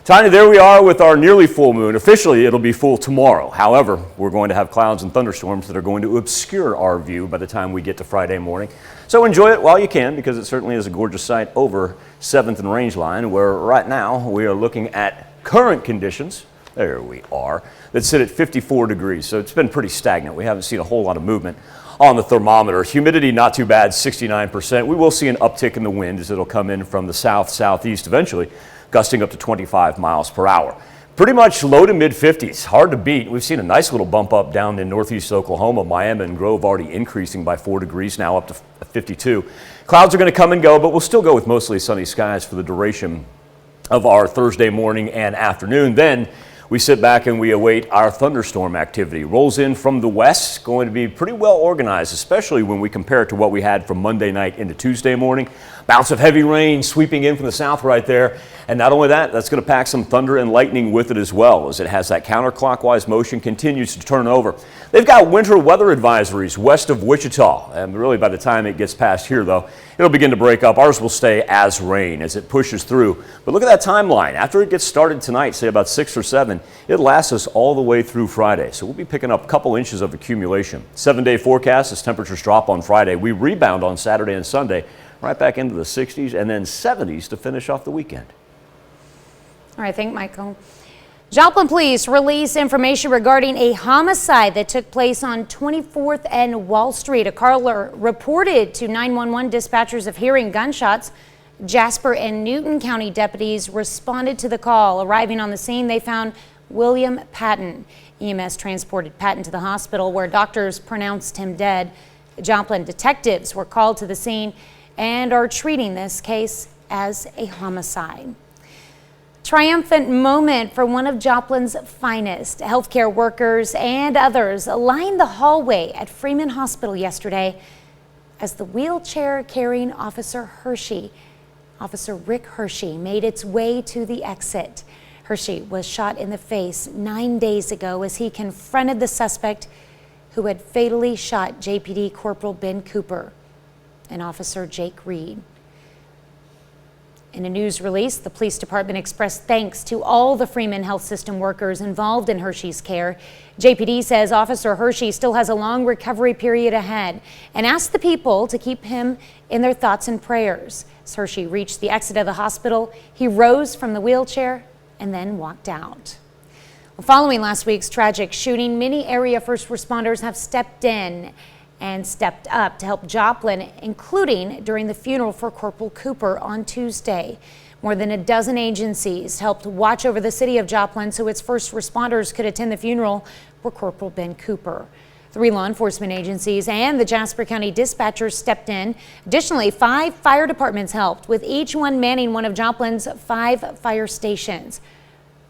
Speaker 2: Tanya, there we are with our nearly full moon. Officially, it'll be full tomorrow. However, we're going to have clouds and thunderstorms that are going to obscure our view by the time we get to Friday morning. So enjoy it while you can, because it certainly is a gorgeous sight over 7th and Rangeline, where right now we are looking at current conditions. There we are. That sit at 54 degrees. So it's been pretty stagnant. We haven't seen a whole lot of movement on the thermometer. Humidity not too bad, 69%. We will see an uptick in the wind as it'll come in from the southeast eventually, gusting up to 25 miles per hour. Pretty much low to mid 50s, hard to beat. We've seen a nice little bump up down in northeast Oklahoma. Miami and Grove already increasing by 4 degrees, now up to 52. Clouds are going to come and go, but we'll still go with mostly sunny skies for the duration of our Thursday morning and afternoon. Then we sit back and we await our thunderstorm activity. Rolls in from the west, going to be pretty well organized, especially when we compare it to what we had from Monday night into Tuesday morning. Bounce of heavy rain sweeping in from the south right there. And not only that, that's going to pack some thunder and lightning with it as well, as it has that counterclockwise motion, continues to turn over. They've got winter weather advisories west of Wichita, and really by the time it gets past here, though, it'll begin to break up. Ours will stay as rain as it pushes through. But look at that timeline. After it gets started tonight, say about 6 or 7, it lasts us all the way through Friday. So we'll be picking up a couple inches of accumulation. 7-day forecast as temperatures drop on Friday. We rebound on Saturday and Sunday, right back into the 60s and then 70s to finish off the weekend.
Speaker 1: All right, thank you, Michael. Joplin police release information regarding a homicide that took place on 24th and Wall Street. A caller reported to 911 dispatchers of hearing gunshots. Jasper and Newton County deputies responded to the call. Arriving on the scene, they found William Patton. EMS transported Patton to the hospital where doctors pronounced him dead. Joplin detectives were called to the scene and are treating this case as a homicide. Triumphant moment for one of Joplin's finest. Healthcare workers and others lined the hallway at Freeman Hospital yesterday as the wheelchair-carrying Officer Rick Hershey, made its way to the exit. Hershey was shot in the face 9 days ago as he confronted the suspect who had fatally shot JPD Corporal Ben Cooper and Officer Jake Reed. In a news release, the police department expressed thanks to all the Freeman Health System workers involved in Hershey's care. JPD says Officer Hershey still has a long recovery period ahead and asked the people to keep him in their thoughts and prayers. As Hershey reached the exit of the hospital, he rose from the wheelchair and then walked out. Following last week's tragic shooting, many area first responders have stepped in and stepped up to help Joplin, including during the funeral for Corporal Cooper on Tuesday. More than a dozen agencies helped watch over the city of Joplin so its first responders could attend the funeral for Corporal Ben Cooper. 3 law enforcement agencies and the Jasper County dispatchers stepped in. Additionally, 5 fire departments helped, with each one manning one of Joplin's 5 fire stations.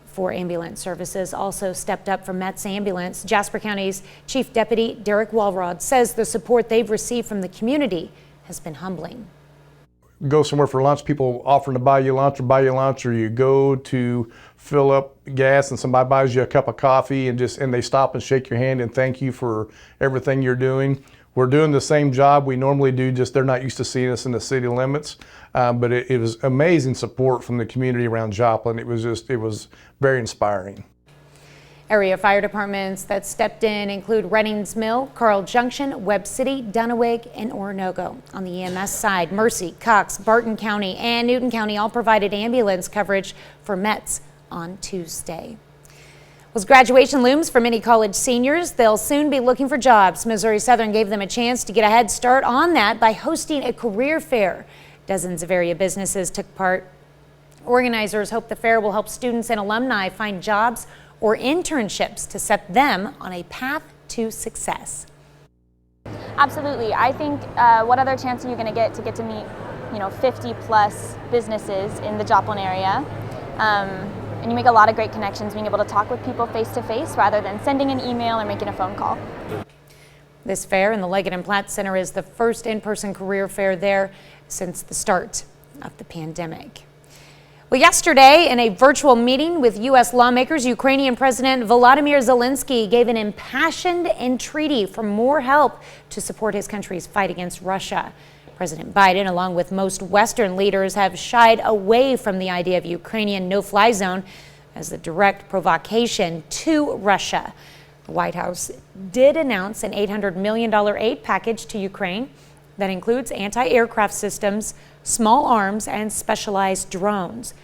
Speaker 1: 4 ambulance services also stepped up from Met's ambulance. Jasper County's Chief Deputy Derek Walrod says the support they've received from the community has been humbling.
Speaker 7: Go somewhere for lunch, people offering to buy you lunch, or you go to fill up gas and somebody buys you a cup of coffee and they stop and shake your hand and thank you for everything you're doing. We're doing the same job we normally do, just they're not used to seeing us in the city limits. But it was amazing support from the community around Joplin. It was very inspiring.
Speaker 1: Area fire departments that stepped in include Reddings Mill, Carl Junction, Webb City, Dunawig, and Oronogo. On the EMS side, Mercy, Cox, Barton County, and Newton County all provided ambulance coverage for Mets on Tuesday. As graduation looms for many college seniors, they'll soon be looking for jobs. Missouri Southern gave them a chance to get a head start on that by hosting a career fair. Dozens of area businesses took part. Organizers hope the fair will help students and alumni find jobs or internships to set them on a path to success.
Speaker 11: Absolutely. I think what other chance are you going to get to meet, 50 plus businesses in the Joplin area? And you make a lot of great connections being able to talk with people face to face rather than sending an email or making a phone call.
Speaker 1: This fair in the Leggett and Platt Center is the first in-person career fair there since the start of the pandemic. Well, yesterday, in a virtual meeting with U.S. lawmakers, Ukrainian President Volodymyr Zelensky gave an impassioned entreaty for more help to support his country's fight against Russia. President Biden, along with most Western leaders, have shied away from the idea of Ukrainian no-fly zone as a direct provocation to Russia. The White House did announce an $800 million aid package to Ukraine that includes anti-aircraft systems, small arms, and specialized drones.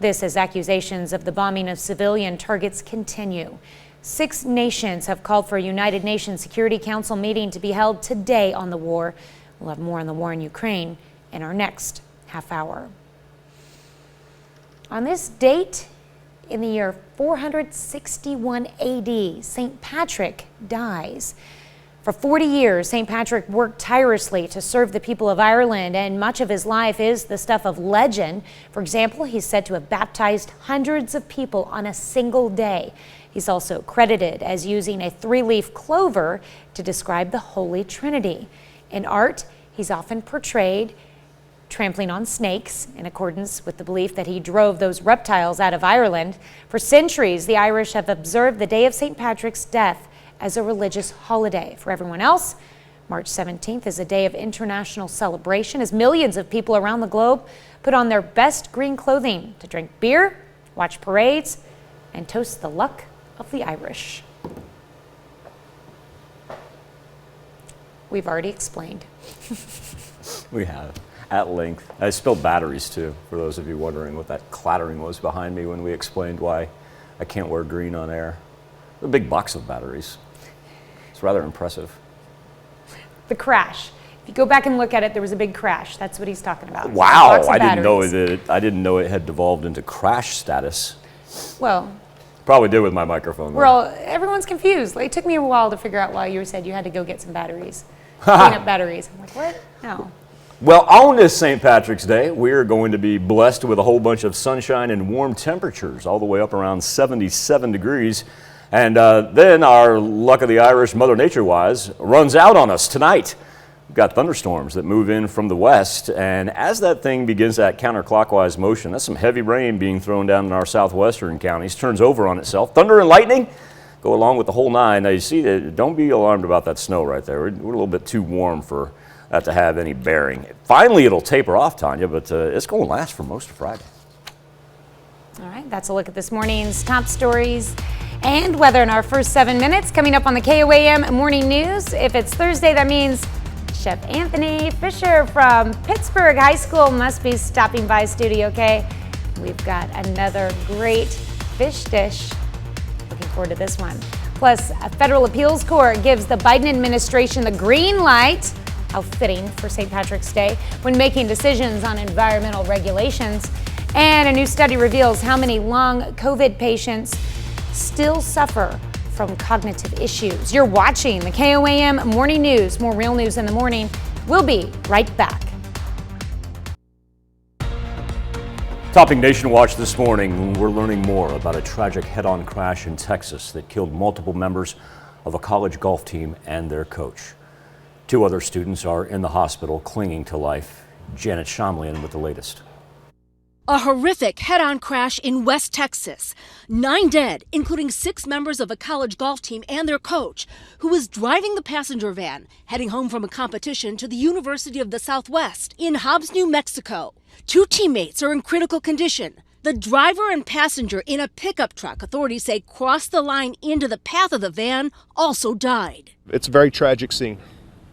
Speaker 1: This as accusations of the bombing of civilian targets continue. 6 nations have called for a United Nations Security Council meeting to be held today on the war. We'll have more on the war in Ukraine in our next half hour. On this date, in the year 461 AD, St. Patrick dies. For 40 years, St. Patrick worked tirelessly to serve the people of Ireland, and much of his life is the stuff of legend. For example, he's said to have baptized hundreds of people on a single day. He's also credited as using a 3-leaf clover to describe the Holy Trinity. In art, he's often portrayed trampling on snakes in accordance with the belief that he drove those reptiles out of Ireland. For centuries, the Irish have observed the day of St. Patrick's death as a religious holiday. For everyone else, March 17th is a day of international celebration as millions of people around the globe put on their best green clothing to drink beer, watch parades, and toast the luck of the Irish. We've already explained.
Speaker 2: We have, at length. I spilled batteries too, for those of you wondering what that clattering was behind me when we explained why I can't wear green on air. A big box of batteries. It's rather impressive.
Speaker 1: The crash. If you go back and look at it, there was a big crash. That's what he's talking about.
Speaker 2: Wow, I didn't know it had devolved into crash status.
Speaker 1: Well,
Speaker 2: probably did with my microphone.
Speaker 1: Everyone's confused. It took me a while to figure out why you said you had to go get some batteries. Clean up batteries. I'm like, what? No.
Speaker 2: Well, on this St. Patrick's Day, we're going to be blessed with a whole bunch of sunshine and warm temperatures, all the way up around 77 degrees. And then our luck of the Irish, Mother Nature-wise, runs out on us tonight. We've got thunderstorms that move in from the west, and as that thing begins that counterclockwise motion, that's some heavy rain being thrown down in our southwestern counties, turns over on itself. Thunder and lightning go along with the whole 9. Now you see, don't be alarmed about that snow right there. We're a little bit too warm for that to have any bearing. Finally, it'll taper off, Tanya, but it's going to last for most of Friday.
Speaker 1: All right, that's a look at this morning's top stories and weather in our first 7 minutes. Coming up on the KOAM Morning News. If it's Thursday, that means Chef Anthony Fisher from Pittsburgh High School must be stopping by Studio K. We've got another great fish dish. Looking forward to this one. Plus, a federal appeals court gives the Biden administration the green light. How fitting for St. Patrick's Day when making decisions on environmental regulations. And a new study reveals how many long COVID patients still suffer from cognitive issues. You're watching the KOAM Morning News. More real news in the morning. We'll be right back.
Speaker 2: Topping Nation Watch this morning, we're learning more about a tragic head-on crash in Texas that killed multiple members of a college golf team and their coach. 2 other students are in the hospital clinging to life. Janet Shomlian with the latest.
Speaker 8: A horrific head-on crash in West Texas. 9 dead, including 6 members of a college golf team and their coach, who was driving the passenger van, heading home from a competition to the University of the Southwest in Hobbs, New Mexico. 2 teammates are in critical condition. The driver and passenger in a pickup truck, authorities say, crossed the line into the path of the van, also died.
Speaker 10: It's a very tragic scene.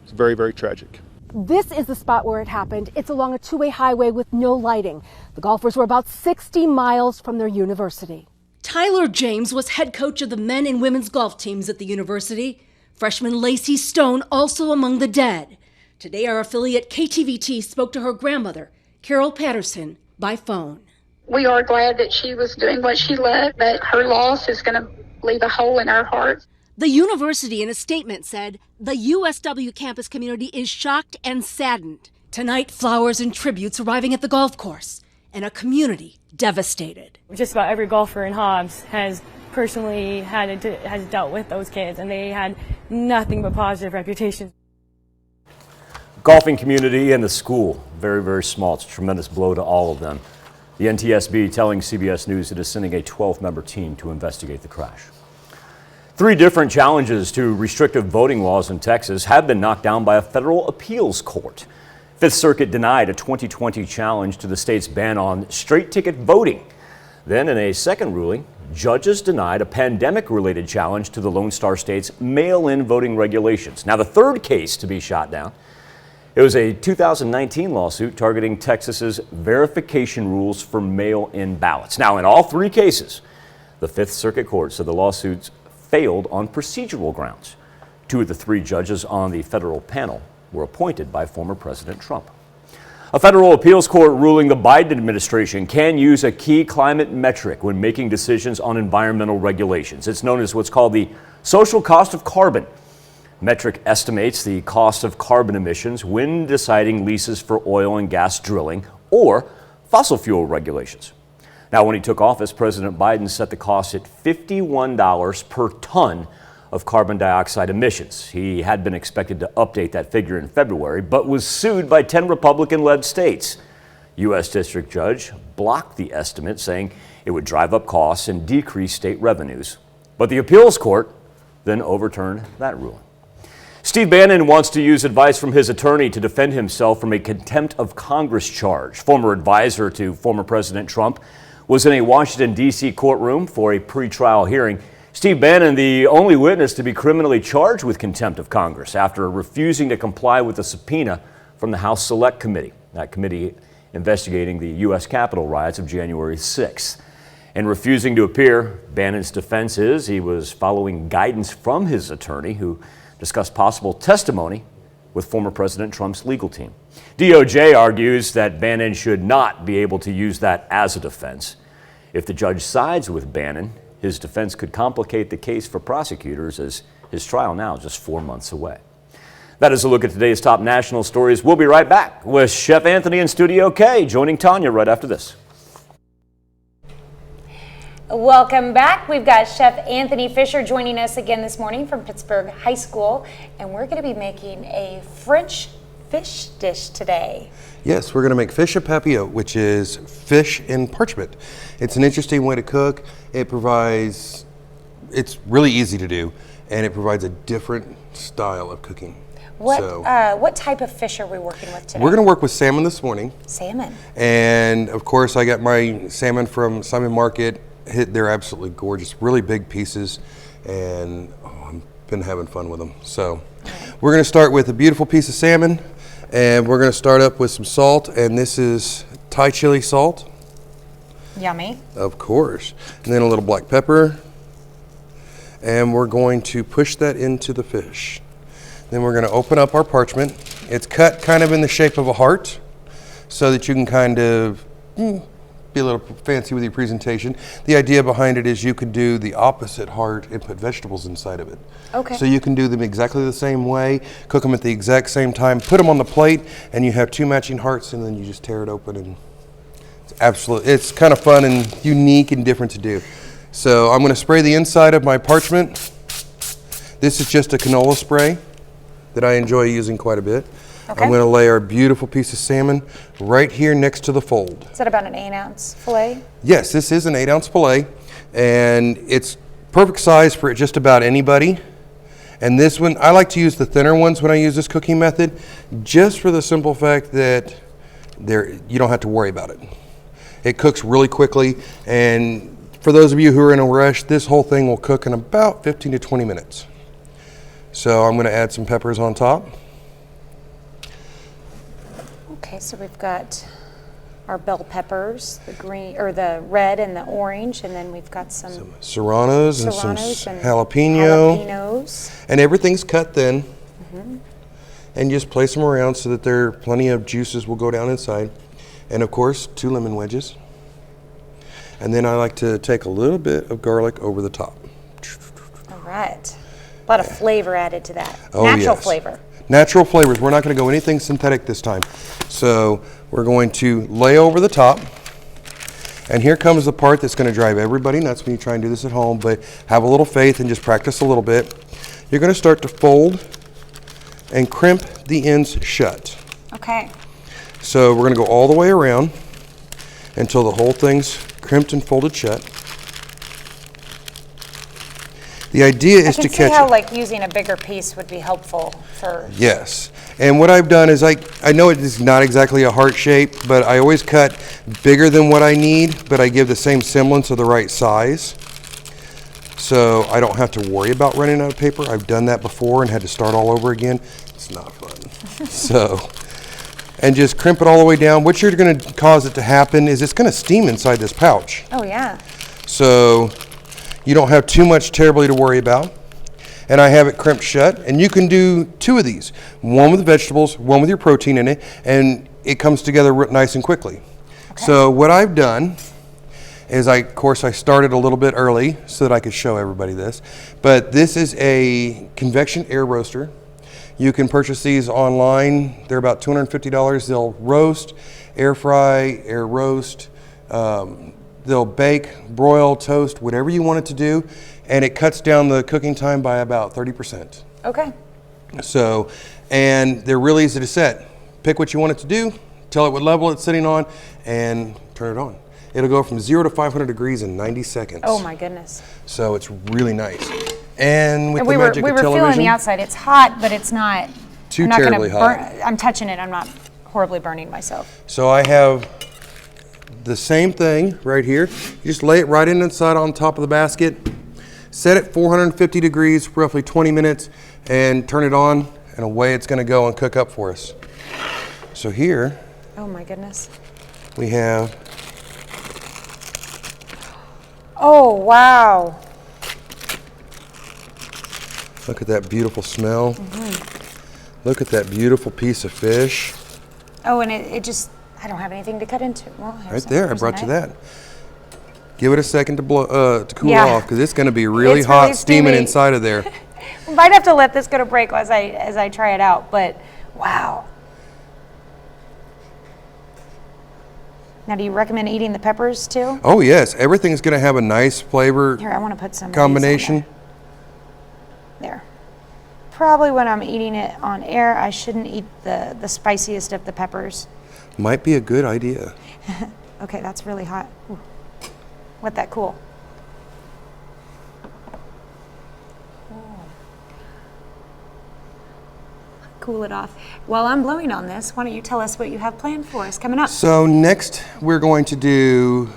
Speaker 10: It's very, very tragic.
Speaker 12: This is the spot where it happened. It's along a 2-way highway with no lighting. The golfers were about 60 miles from their university.
Speaker 8: Tyler James was head coach of the men and women's golf teams at the university. Freshman Lacey Stone also among the dead. Today, our affiliate KTVT spoke to her grandmother, Carol Patterson, by phone.
Speaker 24: We are glad that she was doing what she loved, but her loss is going to leave a hole in our hearts.
Speaker 8: The university in a statement said, the USW campus community is shocked and saddened. Tonight, flowers and tributes arriving at the golf course, and a community devastated.
Speaker 25: Just about every golfer in Hobbs has personally has dealt with those kids, and they had nothing but positive reputations.
Speaker 2: Golfing community and the school, very, very small. It's a tremendous blow to all of them. The NTSB telling CBS News it is sending a 12-member team to investigate the crash. 3 different challenges to restrictive voting laws in Texas have been knocked down by a federal appeals court. Fifth Circuit denied a 2020 challenge to the state's ban on straight-ticket voting. Then, in a second ruling, judges denied a pandemic-related challenge to the Lone Star State's mail-in voting regulations. Now, the third case to be shot down, it was a 2019 lawsuit targeting Texas's verification rules for mail-in ballots. Now, in all 3 cases, the Fifth Circuit Court said the lawsuits failed on procedural grounds. 2 of the 3 judges on the federal panel were appointed by former President Trump. A federal appeals court ruling the Biden administration can use a key climate metric when making decisions on environmental regulations. It's known as what's called the social cost of carbon. Metric estimates the cost of carbon emissions when deciding leases for oil and gas drilling or fossil fuel regulations. Now, when he took office, President Biden set the cost at $51 per ton of carbon dioxide emissions. He had been expected to update that figure in February, but was sued by 10 Republican-led states. U.S. District Judge blocked the estimate, saying it would drive up costs and decrease state revenues. But the appeals court then overturned that ruling. Steve Bannon wants to use advice from his attorney to defend himself from a contempt of Congress charge. Former advisor to former President Trump was in a Washington, D.C. courtroom for a pretrial hearing. Steve Bannon, the only witness to be criminally charged with contempt of Congress after refusing to comply with a subpoena from the House Select Committee, that committee investigating the U.S. Capitol riots of January 6th. In refusing to appear, Bannon's defense is he was following guidance from his attorney, who discussed possible testimony with former President Trump's legal team. DOJ argues that Bannon should not be able to use that as a defense. If the judge sides with Bannon, his defense could complicate the case for prosecutors, as his trial now is just 4 months away. That is a look at today's top national stories. We'll be right back with Chef Anthony in Studio K, joining Tanya right after this.
Speaker 1: Welcome back. We've got Chef Anthony Fisher joining us again this morning from Pittsburgh High School, and we're going to be making a French fish dish today.
Speaker 26: Yes, we're going to make fish à papillot, which is fish in parchment. It's an interesting way to cook. It's really easy to do, and it provides a different style of cooking.
Speaker 1: What type of fish are we working with today?
Speaker 26: We're going to work with salmon this morning.
Speaker 1: Salmon.
Speaker 26: And of course, I got my salmon from Simon Market. They're absolutely gorgeous, really big pieces, and I've been having fun with them. So we're going to start with a beautiful piece of salmon, and we're going to start up with some salt, and this is Thai chili salt.
Speaker 1: Yummy.
Speaker 26: Of course. And then a little black pepper, and we're going to push that into the fish. Then we're going to open up our parchment. It's cut kind of in the shape of a heart so that you can kind of be a little fancy with your presentation. The idea behind it is you could do the opposite heart and put vegetables inside of it.
Speaker 1: Okay.
Speaker 26: So you can do them exactly the same way, cook them at the exact same time, put them on the plate, and you have two matching hearts, and then you just tear it open. And it's kind of fun and unique and different to do. So I'm going to spray the inside of my parchment. This is just a canola spray that I enjoy using quite a bit.
Speaker 1: Okay.
Speaker 26: I'm going to lay our beautiful piece of salmon right here next to the fold.
Speaker 1: Is that about an 8-ounce fillet?
Speaker 26: Yes, this is an 8-ounce fillet, and it's perfect size for just about anybody. And this one, I like to use the thinner ones when I use this cooking method, just for the simple fact that you don't have to worry about it. It cooks really quickly, and for those of you who are in a rush, this whole thing will cook in about 15 to 20 minutes. So I'm going to add some peppers on top.
Speaker 1: Okay, so we've got our bell peppers, the green or the red and the orange, and then we've got some
Speaker 26: serranos and some jalapenos. And everything's cut thin.
Speaker 1: Mm-hmm.
Speaker 26: And just place them around so that there are plenty of juices will go down inside. And of course, 2 lemon wedges. And then I like to take a little bit of garlic over the top.
Speaker 1: All right. A lot of flavor added to that.
Speaker 26: Oh,
Speaker 1: Natural
Speaker 26: yes.
Speaker 1: flavor.
Speaker 26: Natural flavors. We're not going to go anything synthetic this time. So we're going to lay over the top. And here comes the part that's going to drive everybody nuts when you try and do this at home, but have a little faith and just practice a little bit. You're going to start to fold and crimp the ends shut.
Speaker 1: Okay.
Speaker 26: So we're going to go all the way around until the whole thing's crimped and folded shut. The idea is to catch it.
Speaker 1: I can see how like using a bigger piece would be helpful for.
Speaker 26: Yes. And what I've done is I know it is not exactly a heart shape, but I always cut bigger than what I need, but I give the same semblance of the right size. So I don't have to worry about running out of paper. I've done that before and had to start all over again. It's not fun. And just crimp it all the way down. What you're going to cause it to happen is it's going to steam inside this pouch.
Speaker 1: Oh, yeah.
Speaker 26: So you don't have too much terribly to worry about. And I have it crimped shut. And you can do 2 of these. One with vegetables, one with your protein in it. And it comes together nice and quickly. Okay. So what I've done is of course I started a little bit early so that I could show everybody this. But this is a convection air roaster. You can purchase these online. They're about $250. They'll roast, air fry, air roast. They'll bake, broil, toast, whatever you want it to do. And it cuts down the cooking time by about 30%.
Speaker 1: Okay.
Speaker 26: So, and they're really easy to set. Pick what you want it to do, tell it what level it's sitting on, and turn it on. It'll go from 0 to 500 degrees in 90 seconds.
Speaker 1: Oh my goodness.
Speaker 26: So it's really nice. And with
Speaker 1: And
Speaker 26: the magic of television.
Speaker 1: We were feeling the outside. It's hot, but it's not
Speaker 26: too terribly hot.
Speaker 1: I'm touching it. I'm not horribly burning myself.
Speaker 26: So I have the same thing right here. You just lay it right inside on top of the basket. Set it 450 degrees, roughly 20 minutes, and turn it on, and away it's going to go and cook up for us. So here.
Speaker 1: Oh my goodness.
Speaker 26: We have.
Speaker 1: Oh, wow.
Speaker 26: Look at that beautiful smell. Mm-hmm. Look at that beautiful piece of fish.
Speaker 1: Oh, and it just, I don't have anything to cut into. Well,
Speaker 26: right there, I brought you that. Give it a second to cool off, because it's going to be really hot, really steaming inside of there.
Speaker 1: We might have to let this go to break as I try it out, but wow. Now, do you recommend eating the peppers too?
Speaker 26: Oh yes, everything's going to have a nice flavor.
Speaker 1: Here, I want to put some
Speaker 26: combination.
Speaker 1: There. Probably when I'm eating it on air, I shouldn't eat the spiciest of the peppers.
Speaker 26: Might be a good idea.
Speaker 1: Okay, that's really hot. Ooh. Let that cool. cool it off. While I'm blowing on this, why don't you tell us what you have planned for us coming up?
Speaker 26: So next we're going to do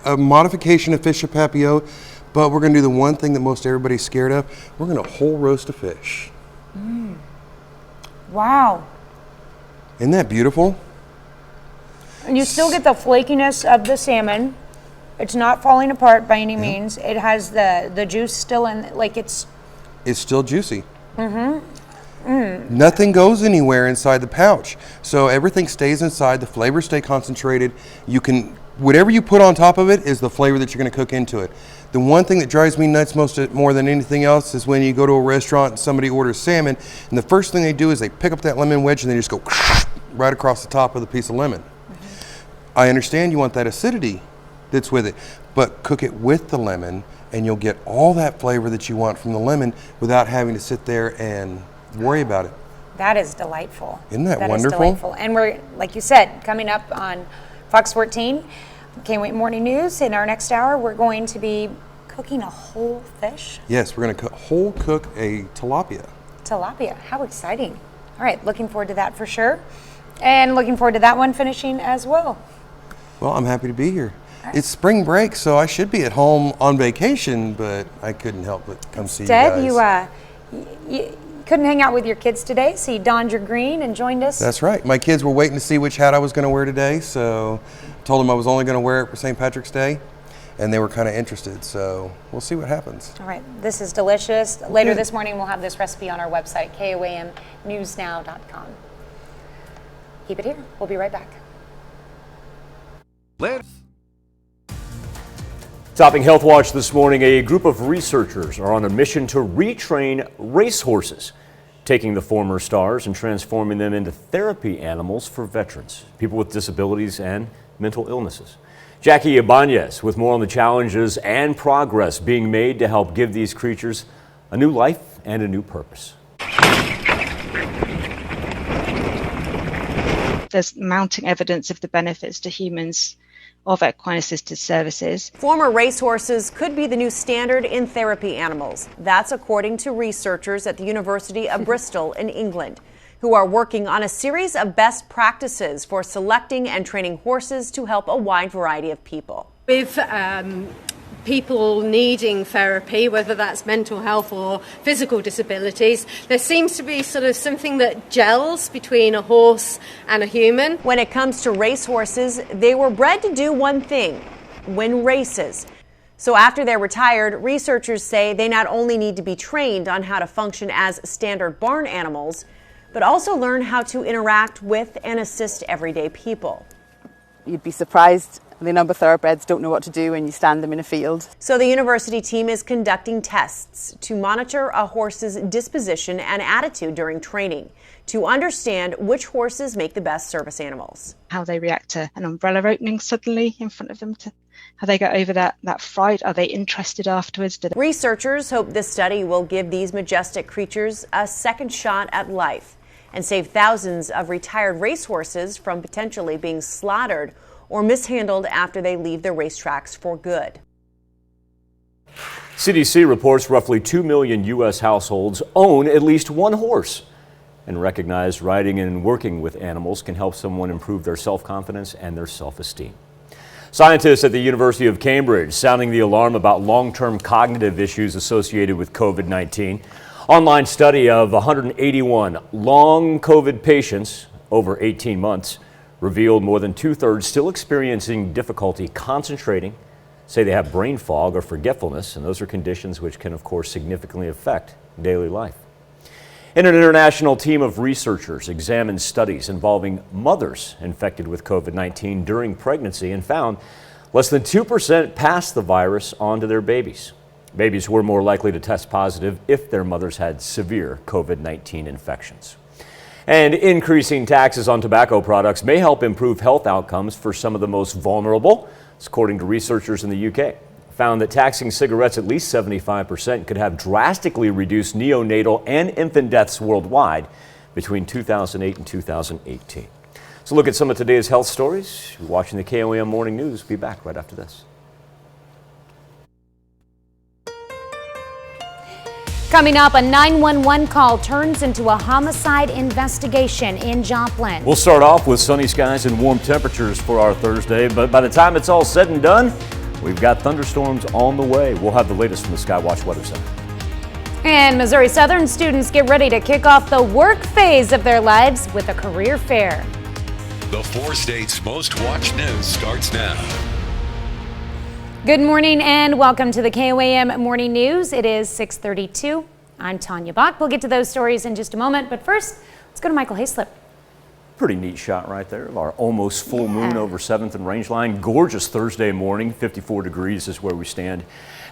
Speaker 26: a modification of fish papillo, but we're going to do the one thing that most everybody's scared of. We're going to whole roast a fish.
Speaker 1: Wow.
Speaker 26: Isn't that beautiful?
Speaker 1: And you still get the flakiness of the salmon. It's not falling apart by any means. It has the juice still in, like it's
Speaker 26: still juicy. Nothing goes anywhere inside the pouch. So everything stays inside, the flavors stay concentrated. You can, whatever you put on top of it is the flavor that you're going to cook into it. The one thing that drives me nuts more than anything else is when you go to a restaurant and somebody orders salmon, and the first thing they do is they pick up that lemon wedge and they just go right across the top of the piece of lemon. I understand you want that acidity that's with it, but cook it with the lemon and you'll get all that flavor that you want from the lemon without having to sit there and worry about it.
Speaker 1: That is delightful.
Speaker 26: Isn't that wonderful?
Speaker 1: Is delightful. And we're, like you said, coming up on Fox 14, K-Wait Morning News. In our next hour, we're going to be cooking a whole fish.
Speaker 26: Yes, we're going to whole cook a tilapia.
Speaker 1: Tilapia, how exciting. All right, looking forward to that for sure. And looking forward to that one finishing as well.
Speaker 26: Well, I'm happy to be here. It's spring break, so I should be at home on vacation, but I couldn't help but come see you guys.
Speaker 1: Instead, you couldn't hang out with your kids today, so you donned your green and joined us.
Speaker 26: That's right. My kids were waiting to see which hat I was going to wear today, so I told them I was only going to wear it for St. Patrick's Day, and they were kind of interested, so we'll see what happens.
Speaker 1: All right, this is delicious. Later this morning, we'll have this recipe on our website, KOAMnewsnow.com. Keep it here. We'll be right back.
Speaker 2: Topping Health Watch this morning, a group of researchers are on a mission to retrain racehorses, taking the former stars and transforming them into therapy animals for veterans, people with disabilities and mental illnesses. Jackie Ibanez with more on the challenges and progress being made to help give these creatures a new life and a new purpose.
Speaker 9: There's mounting evidence of the benefits to humans of equine-assisted services.
Speaker 14: Former racehorses could be the new standard in therapy animals. That's according to researchers at the University of Bristol in England, who are working on a series of best practices for selecting and training horses to help a wide variety of people.
Speaker 15: With people needing therapy, whether that's mental health or physical disabilities, there seems to be sort of something that gels between a horse and a human.
Speaker 14: When it comes to racehorses, they were bred to do one thing: win races. So after they're retired, researchers say they not only need to be trained on how to function as standard barn animals, but also learn how to interact with and assist everyday people.
Speaker 16: You'd be surprised the number of thoroughbreds don't know what to do when you stand them in a field.
Speaker 14: So the university team is conducting tests to monitor a horse's disposition and attitude during training to understand which horses make the best service animals.
Speaker 9: How they react to an umbrella opening suddenly in front of them, to how they get over that fright. Are they interested afterwards?
Speaker 14: Researchers hope this study will give these majestic creatures a second shot at life and save thousands of retired racehorses from potentially being slaughtered or mishandled after they leave the racetracks for good.
Speaker 2: CDC reports roughly 2 million U.S. households own at least one horse, and recognize riding and working with animals can help someone improve their self-confidence and their self-esteem. Scientists at the University of Cambridge sounding the alarm about long-term cognitive issues associated with COVID-19. Online study of 181 long COVID patients over 18 months revealed more than 2/3 still experiencing difficulty concentrating, say they have brain fog or forgetfulness, and those are conditions which can, of course, significantly affect daily life. And an international team of researchers examined studies involving mothers infected with COVID-19 during pregnancy and found less than 2% passed the virus on to their babies. Babies were more likely to test positive if their mothers had severe COVID-19 infections. And increasing taxes on tobacco products may help improve health outcomes for some of the most vulnerable, according to researchers in the UK. Found that taxing cigarettes at least 75% could have drastically reduced neonatal and infant deaths worldwide between 2008 and 2018. So look at some of today's health stories. You're watching the KOAM Morning News. Be back right after this.
Speaker 1: Coming up, a 911 call turns into a homicide investigation in Joplin.
Speaker 2: We'll start off with sunny skies and warm temperatures for our Thursday, but by the time it's all said and done, we've got thunderstorms on the way. We'll have the latest from the Skywatch Weather Center.
Speaker 1: And Missouri Southern students get ready to kick off the work phase of their lives with a career fair.
Speaker 23: The 4 states' most watched news starts now.
Speaker 1: Good morning and welcome to the KOAM Morning News. It is 6:32. I'm Tanya Bach. We'll get to those stories in just a moment, but first, let's go to Michael Hayslip.
Speaker 2: Pretty neat shot right there of our almost full moon over 7th and Rangeline. Gorgeous Thursday morning. 54 degrees is where we stand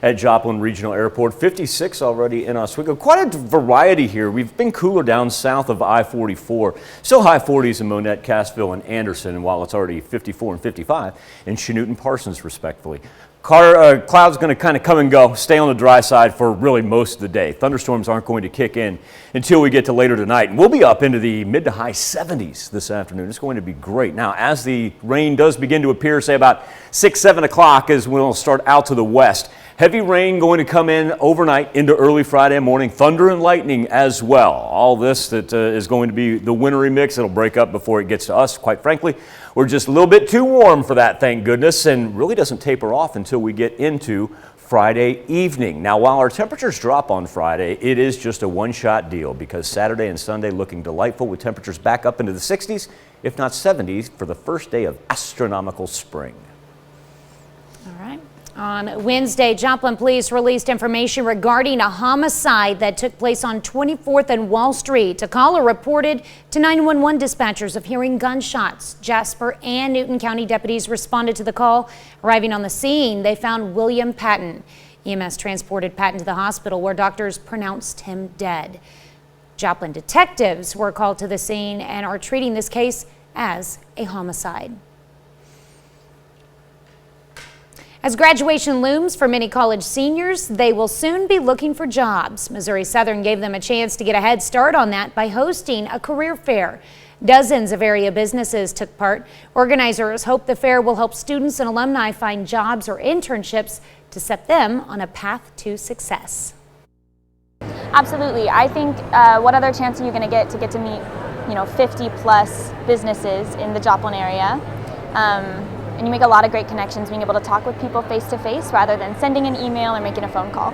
Speaker 2: at Joplin Regional Airport. 56 already in Oswego. Quite a variety here. We've been cooler down south of I-44. Still high 40s in Monette, Cassville, and Anderson, and while it's already 54 and 55 in Chanute and Parsons, respectively. Clouds going to kind of come and go, stay on the dry side for really most of the day. Thunderstorms aren't going to kick in until we get to later tonight. And we'll be up into the mid to high 70s this afternoon. It's going to be great. Now, as the rain does begin to appear, say about 6, 7 o'clock is when it'll start out to the west. Heavy rain going to come in overnight into early Friday morning. Thunder and lightning as well. All this that is going to be the wintry mix. It'll break up before it gets to us, quite frankly. We're just a little bit too warm for that, thank goodness, and really doesn't taper off until we get into Friday evening. Now, while our temperatures drop on Friday, it is just a one-shot deal because Saturday and Sunday looking delightful with temperatures back up into the 60s, if not 70s, for the first day of astronomical spring.
Speaker 1: All right. On Wednesday, Joplin police released information regarding a homicide that took place on 24th and Wall Street. A caller reported to 911 dispatchers of hearing gunshots. Jasper and Newton County deputies responded to the call. Arriving on the scene, they found William Patton. EMS transported Patton to the hospital where doctors pronounced him dead. Joplin detectives were called to the scene and are treating this case as a homicide. As graduation looms for many college seniors, they will soon be looking for jobs. Missouri Southern gave them a chance to get a head start on that by hosting a career fair. Dozens of area businesses took part. Organizers hope the fair will help students and alumni find jobs or internships to set them on a path to success.
Speaker 11: Absolutely. I think what other chance are you going to get to meet, 50 plus businesses in the Joplin area? And you make a lot of great connections being able to talk with people face to face rather than sending an email or making a phone call.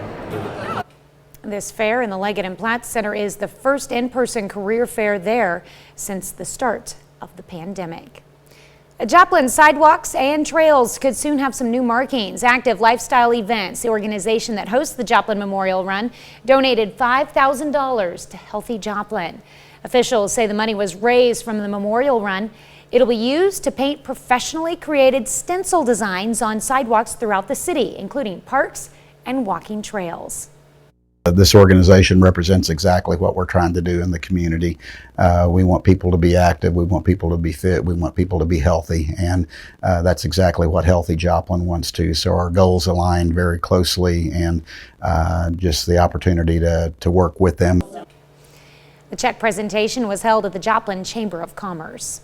Speaker 1: This fair in the Leggett and Platt Center is the first in-person career fair there since the start of the pandemic. Joplin sidewalks and trails could soon have some new markings. Active Lifestyle Events, the organization that hosts the Joplin Memorial Run, donated $5,000 to Healthy Joplin. Officials say the money was raised from the Memorial Run. It'll be used to paint professionally created stencil designs on sidewalks throughout the city, including parks and walking trails.
Speaker 3: This organization represents exactly what we're trying to do in the community. We want people to be active, we want people to be fit, we want people to be healthy, and that's exactly what Healthy Joplin wants to. So our goals align very closely, and just the opportunity to work with them.
Speaker 1: The check presentation was held at the Joplin Chamber of Commerce.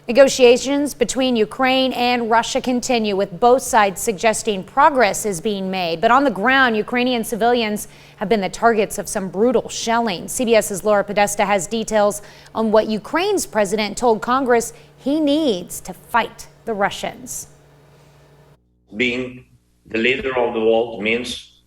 Speaker 1: Negotiations between Ukraine and Russia continue, with both sides suggesting progress is being made. But on the ground, Ukrainian civilians have been the targets of some brutal shelling. CBS's Laura Podesta has details on what Ukraine's president told Congress he needs to fight the Russians.
Speaker 13: Being the leader of the world means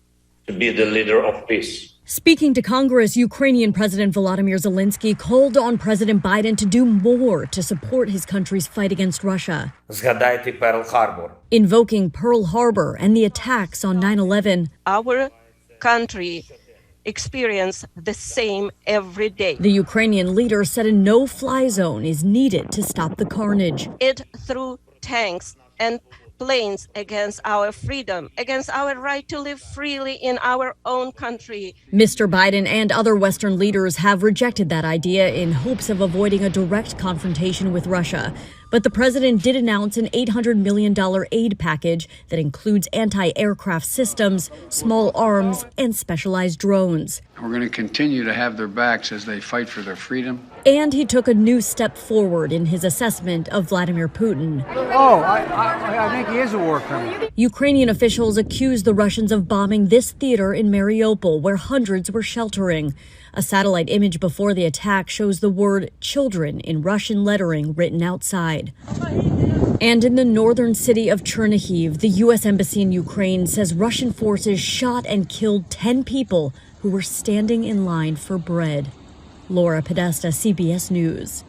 Speaker 13: to be the leader of peace.
Speaker 17: Speaking to Congress, Ukrainian President Volodymyr Zelensky called on President Biden to do more to support his country's fight against Russia.
Speaker 13: Згадайте Перл Харбор.
Speaker 17: Invoking Pearl Harbor and the attacks on 9/11.
Speaker 18: Our country experience the same every day.
Speaker 17: The Ukrainian leader said a no-fly zone is needed to stop the carnage.
Speaker 18: It threw tanks and planes against our freedom, against our right to live freely in our own country.
Speaker 17: Mr. Biden and other Western leaders have rejected that idea in hopes of avoiding a direct confrontation with Russia. But the president did announce an $800 million aid package that includes anti-aircraft systems, small arms, and specialized drones.
Speaker 4: We're going to continue to have their backs as they fight for their freedom.
Speaker 17: And he took a new step forward in his assessment of Vladimir Putin.
Speaker 6: Oh, I think he is a war criminal.
Speaker 17: Ukrainian officials accused the Russians of bombing this theater in Mariupol, where hundreds were sheltering. A satellite image before the attack shows the word children in Russian lettering written outside. And in the northern city of Chernihiv, the U.S. Embassy in Ukraine says Russian forces shot and killed 10 people who were standing in line for bread. Laura Podesta, CBS News.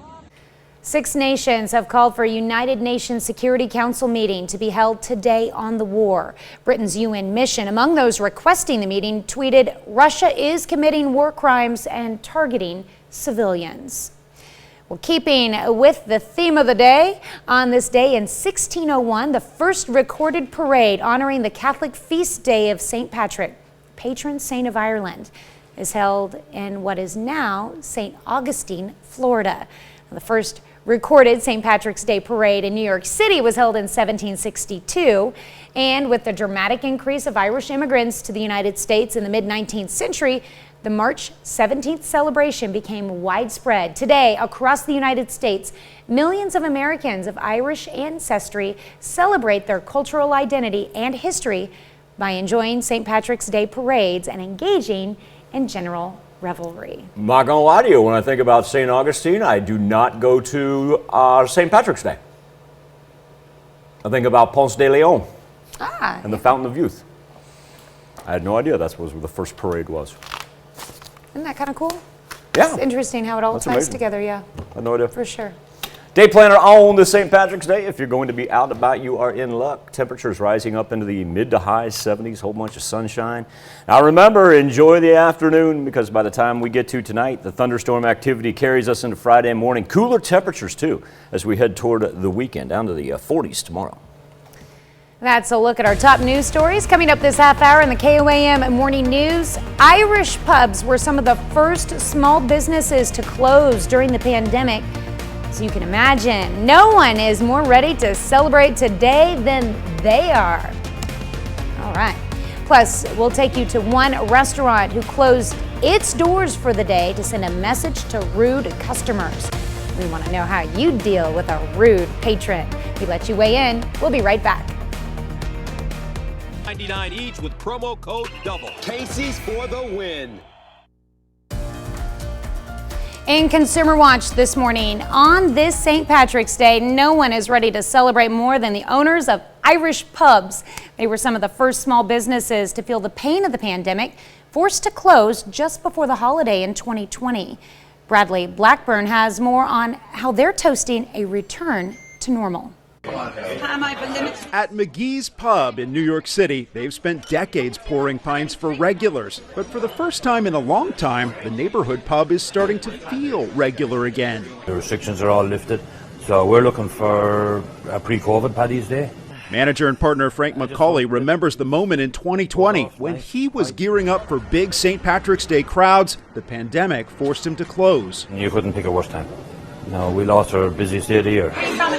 Speaker 1: 6 nations have called for a United Nations Security Council meeting to be held today on the war. Britain's UN mission, among those requesting the meeting, tweeted, "Russia is committing war crimes and targeting civilians." Well, keeping with the theme of the day, on this day in 1601, the first recorded parade honoring the Catholic feast day of St. Patrick, patron saint of Ireland, is held in what is now St. Augustine, Florida. The first recorded St. Patrick's Day parade in New York City was held in 1762, and with the dramatic increase of Irish immigrants to the United States in the mid-19th century, the March 17th celebration became widespread. Today, across the United States, millions of Americans of Irish ancestry celebrate their cultural identity and history by enjoying St. Patrick's Day parades and engaging in general revelry.
Speaker 2: I'm not gonna lie to you, when I think about St. Augustine, I do not go to St. Patrick's Day. I think about Ponce de Leon and the Fountain of Youth. I had no idea that was where the first parade was.
Speaker 1: Isn't that kind of cool?
Speaker 2: Yeah.
Speaker 1: It's interesting how it all
Speaker 2: That's
Speaker 1: ties
Speaker 2: amazing.
Speaker 1: together, yeah.
Speaker 2: I had no idea.
Speaker 1: For sure.
Speaker 2: Day planner on this St. Patrick's Day. If you're going to be out and about, you are in luck. Temperatures rising up into the mid to high 70s, whole bunch of sunshine. Now remember, enjoy the afternoon, because by the time we get to tonight, the thunderstorm activity carries us into Friday morning. Cooler temperatures too as we head toward the weekend, down to the 40s tomorrow.
Speaker 1: That's a look at our top news stories. Coming up this half hour in the KOAM Morning News, Irish pubs were some of the first small businesses to close during the pandemic. So you can imagine, no one is more ready to celebrate today than they are. All right. Plus, we'll take you to one restaurant who closed its doors for the day to send a message to rude customers. We want to know how you deal with a rude patron. We let you weigh in. We'll be right back.
Speaker 19: $99 each with promo code DOUBLE. Casey's for the win.
Speaker 1: In Consumer Watch this morning, on this St. Patrick's Day, no one is ready to celebrate more than the owners of Irish pubs. They were some of the first small businesses to feel the pain of the pandemic, forced to close just before the holiday in 2020. Bradley Blackburn has more on how they're toasting a return to normal.
Speaker 20: At McGee's Pub in New York City, they've spent decades pouring pints for regulars. But for the first time in a long time, the neighborhood pub is starting to feel regular again.
Speaker 21: The restrictions are all lifted, so we're looking for a pre-COVID Paddy's Day.
Speaker 20: Manager and partner Frank McCauley remembers the moment in 2020 when he was gearing up for big St. Patrick's Day crowds. The pandemic forced him to close.
Speaker 21: You couldn't pick a worse time. No, we lost our busiest day of the year.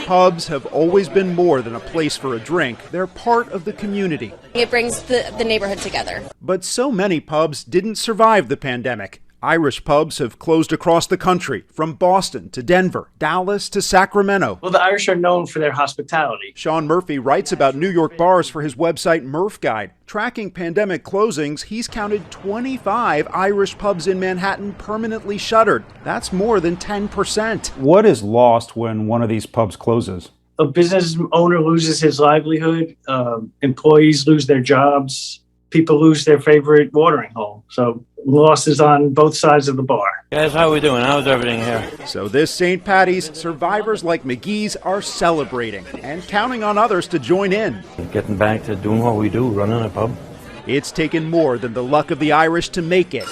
Speaker 20: Pubs have always been more than a place for a drink. They're part of the community.
Speaker 22: It brings the neighborhood together.
Speaker 20: But so many pubs didn't survive the pandemic. Irish pubs have closed across the country, from Boston to Denver, Dallas to Sacramento.
Speaker 27: Well, the Irish are known for their hospitality.
Speaker 20: Sean Murphy writes about New York bars for his website Murph Guide. Tracking pandemic closings, he's counted 25 Irish pubs in Manhattan permanently shuttered. That's more than 10%.
Speaker 28: What is lost when one of these pubs closes?
Speaker 27: A business owner loses his livelihood, employees lose their jobs, people lose their favorite watering hole. So losses on both sides of the bar.
Speaker 21: Guys, how are we doing? How's everything here?
Speaker 20: So this St. Patty's, survivors like McGee's are celebrating and counting on others to join in.
Speaker 21: Getting back to doing what we do, running a pub.
Speaker 20: It's taken more than the luck of the Irish to make it.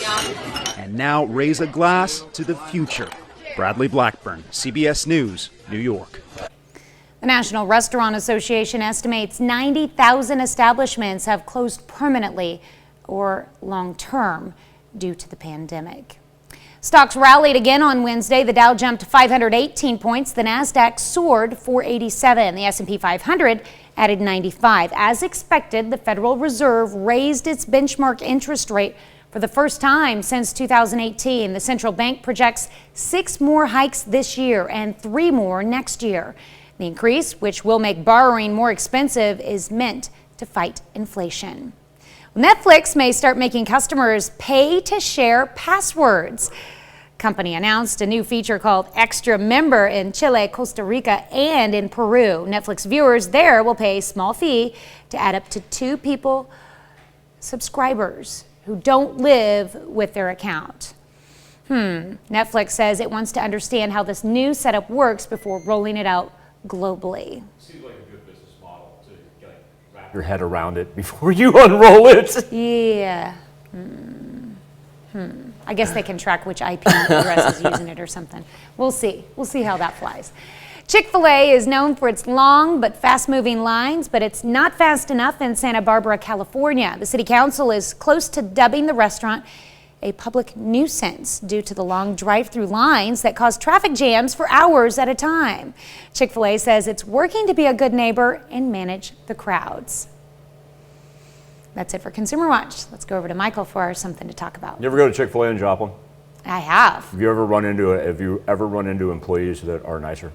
Speaker 20: And now raise a glass to the future. Bradley Blackburn, CBS News, New York.
Speaker 1: The National Restaurant Association estimates 90,000 establishments have closed permanently or long-term due to the pandemic. Stocks rallied again on Wednesday. The Dow jumped 518 points. The Nasdaq soared 487. The S&P 500 added 95. As expected, the Federal Reserve raised its benchmark interest rate For the first time since 2018, the central bank projects 6 more hikes this year and 3 more next year. The increase, which will make borrowing more expensive, is meant to fight inflation. Netflix may start making customers pay to share passwords. Company announced a new feature called Extra Member in Chile, Costa Rica, and in Peru. Netflix viewers there will pay a small fee to add up to 2 people subscribers who don't live with their account. Netflix says it wants to understand how this new setup works before rolling it out globally.
Speaker 2: Seems like a good business model to wrap your head around it before you unroll it.
Speaker 1: Yeah. I guess they can track which IP address is using it or something. We'll see. We'll see how that flies. Chick-fil-A is known for its long but fast-moving lines, but it's not fast enough in Santa Barbara, California. The city council is close to dubbing the restaurant a public nuisance due to the long drive-through lines that cause traffic jams for hours at a time. Chick-fil-A says it's working to be a good neighbor and manage the crowds. That's it for Consumer Watch. Let's go over to Michael for something to talk about.
Speaker 2: You ever go to Chick-fil-A in Joplin?
Speaker 1: I have.
Speaker 2: Have you ever run into employees that are nicer?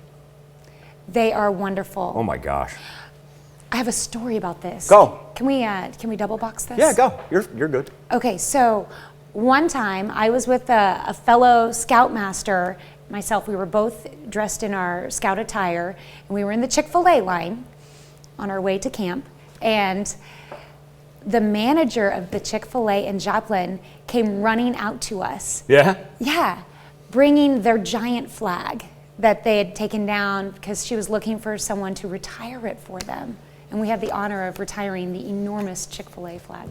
Speaker 1: They are wonderful.
Speaker 2: Oh my gosh.
Speaker 1: I have a story about this.
Speaker 2: Go.
Speaker 1: Can we double box this?
Speaker 2: Yeah, go. You're good.
Speaker 1: Okay, so one time I was with a fellow Scoutmaster, myself. We were both dressed in our Scout attire, and we were in the Chick-fil-A line on our way to camp, and the manager of the Chick-fil-A in Joplin came running out to us.
Speaker 2: Yeah?
Speaker 1: Yeah, bringing their giant flag that they had taken down because she was looking for someone to retire it for them. And we had the honor of retiring the enormous Chick-fil-A flag.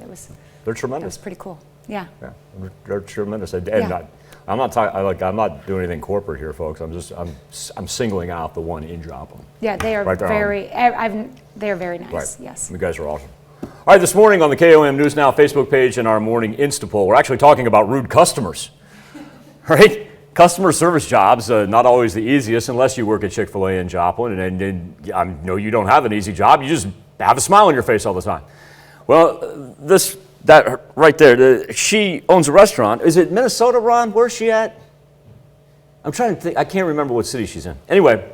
Speaker 2: They're tremendous.
Speaker 1: That was pretty cool. Yeah.
Speaker 2: Yeah, they're tremendous. And
Speaker 1: Yeah.
Speaker 2: I'm not talking. I'm not doing anything corporate here, folks. I'm singling out the one in Joplin.
Speaker 1: Yeah, they are
Speaker 2: Right there on-
Speaker 1: they're very nice.
Speaker 2: Right.
Speaker 1: Yes.
Speaker 2: You guys are awesome. All right, this morning on the KOAM News Now Facebook page and our morning Insta poll, we're actually talking about rude customers. Right? Customer service jobs, not always the easiest unless you work at Chick-fil-A in Joplin, and I know you don't have an easy job. You just have a smile on your face all the time. Well, that right there, she owns a restaurant. Is it Minnesota, Ron? Where's she at? I'm trying to think. I can't remember what city she's in. Anyway,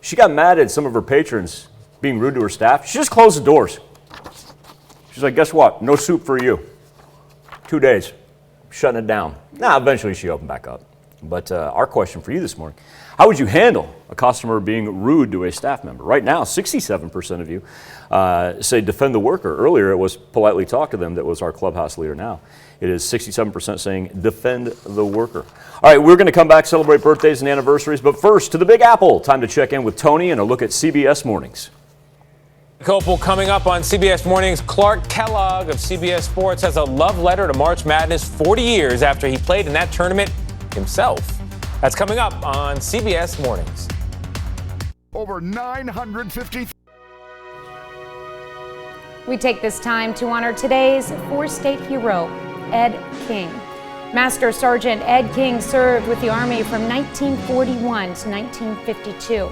Speaker 2: she got mad at some of her patrons being rude to her staff. She just closed the doors. She's like, guess what? No soup for you. 2 days. Shutting it down. Now, eventually she opened back up. But our question for you this morning, how would you handle a customer being rude to a staff member? Right now, 67% of you say defend the worker. Earlier, it was politely talk to them that was our clubhouse leader. Now, it is 67% saying defend the worker. All right, we're going to come back, celebrate birthdays and anniversaries. But first, to the Big Apple. Time to check in with Tony and a look at CBS Mornings.
Speaker 5: Opal coming up on CBS Mornings. Clark Kellogg of CBS Sports has a love letter to March Madness 40 years after he played in that tournament himself. That's coming up on CBS Mornings.
Speaker 7: Over 950.
Speaker 1: We take this time to honor today's four-state hero, Ed King. Master Sergeant Ed King served with the Army from 1941 to 1952.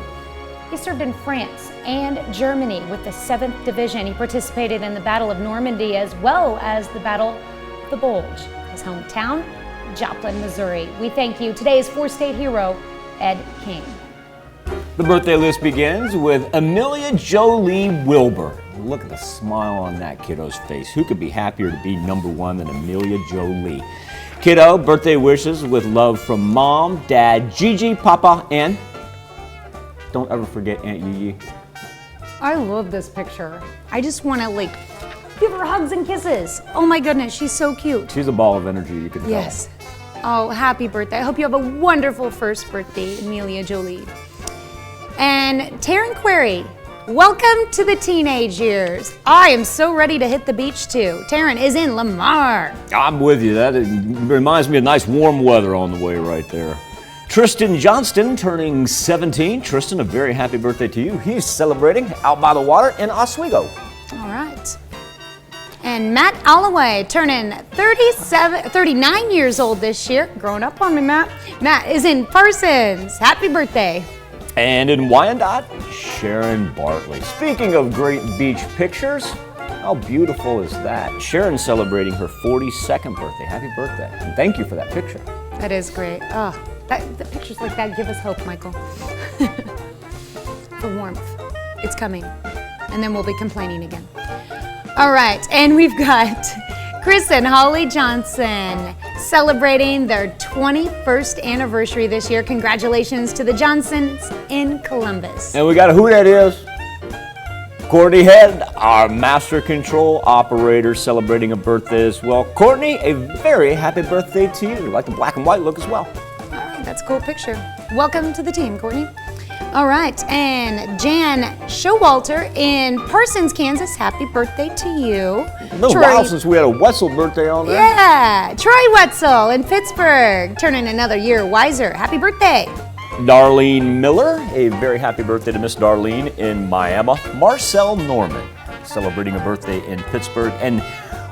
Speaker 1: He served in France and Germany with the 7th Division. He participated in the Battle of Normandy as well as the Battle of the Bulge. His hometown, Joplin, Missouri. We thank you. Today's four-state hero, Ed King.
Speaker 2: The birthday list begins with Amelia Jolie Wilbur. Look at the smile on that kiddo's face. Who could be happier to be number one than Amelia Jolie? Kiddo, birthday wishes with love from Mom, Dad, Gigi, Papa, and don't ever forget Aunt Yee.
Speaker 1: I love this picture. I just want to give her hugs and kisses. Oh my goodness, she's so cute.
Speaker 2: She's a ball of energy, you can tell.
Speaker 1: Yes. Oh, happy birthday. I hope you have a wonderful first birthday, Amelia Jolie. And Taryn Query, welcome to the teenage years. I am so ready to hit the beach too. Taryn is in Lamar.
Speaker 2: I'm with you. That reminds me of nice warm weather on the way right there. Tristan Johnston turning 17. Tristan, a very happy birthday to you. He's celebrating out by the water in Oswego.
Speaker 1: All right. And Matt Alloway turning 39 years old this year. Growing up on me, Matt. Matt is in Parsons. Happy birthday.
Speaker 2: And in Wyandotte, Sharon Bartley. Speaking of great beach pictures, How beautiful is that? Sharon celebrating her 42nd birthday. Happy birthday. And thank you for that picture.
Speaker 1: That is great. Oh, the pictures like that give us hope, Michael. For warmth. It's coming. And then we'll be complaining again. All right, and we've got Chris and Holly Johnson celebrating their 21st anniversary this year. Congratulations to the Johnsons in Columbus.
Speaker 2: And we got who that is. Courtney Head, our master control operator, celebrating a birthday as well. Courtney, a very happy birthday to you. You like the black and white look as well.
Speaker 1: All right, that's a cool picture. Welcome to the team, Courtney. All right, and Jan Showalter in Parsons, Kansas. Happy birthday to you.
Speaker 2: A little while since we had a Wetzel birthday on there.
Speaker 1: Yeah, Troy Wetzel in Pittsburgh, turning another year wiser. Happy birthday.
Speaker 2: Darlene Miller, a very happy birthday to Miss Darlene in Miami. Marcel Norman, celebrating a birthday in Pittsburgh. And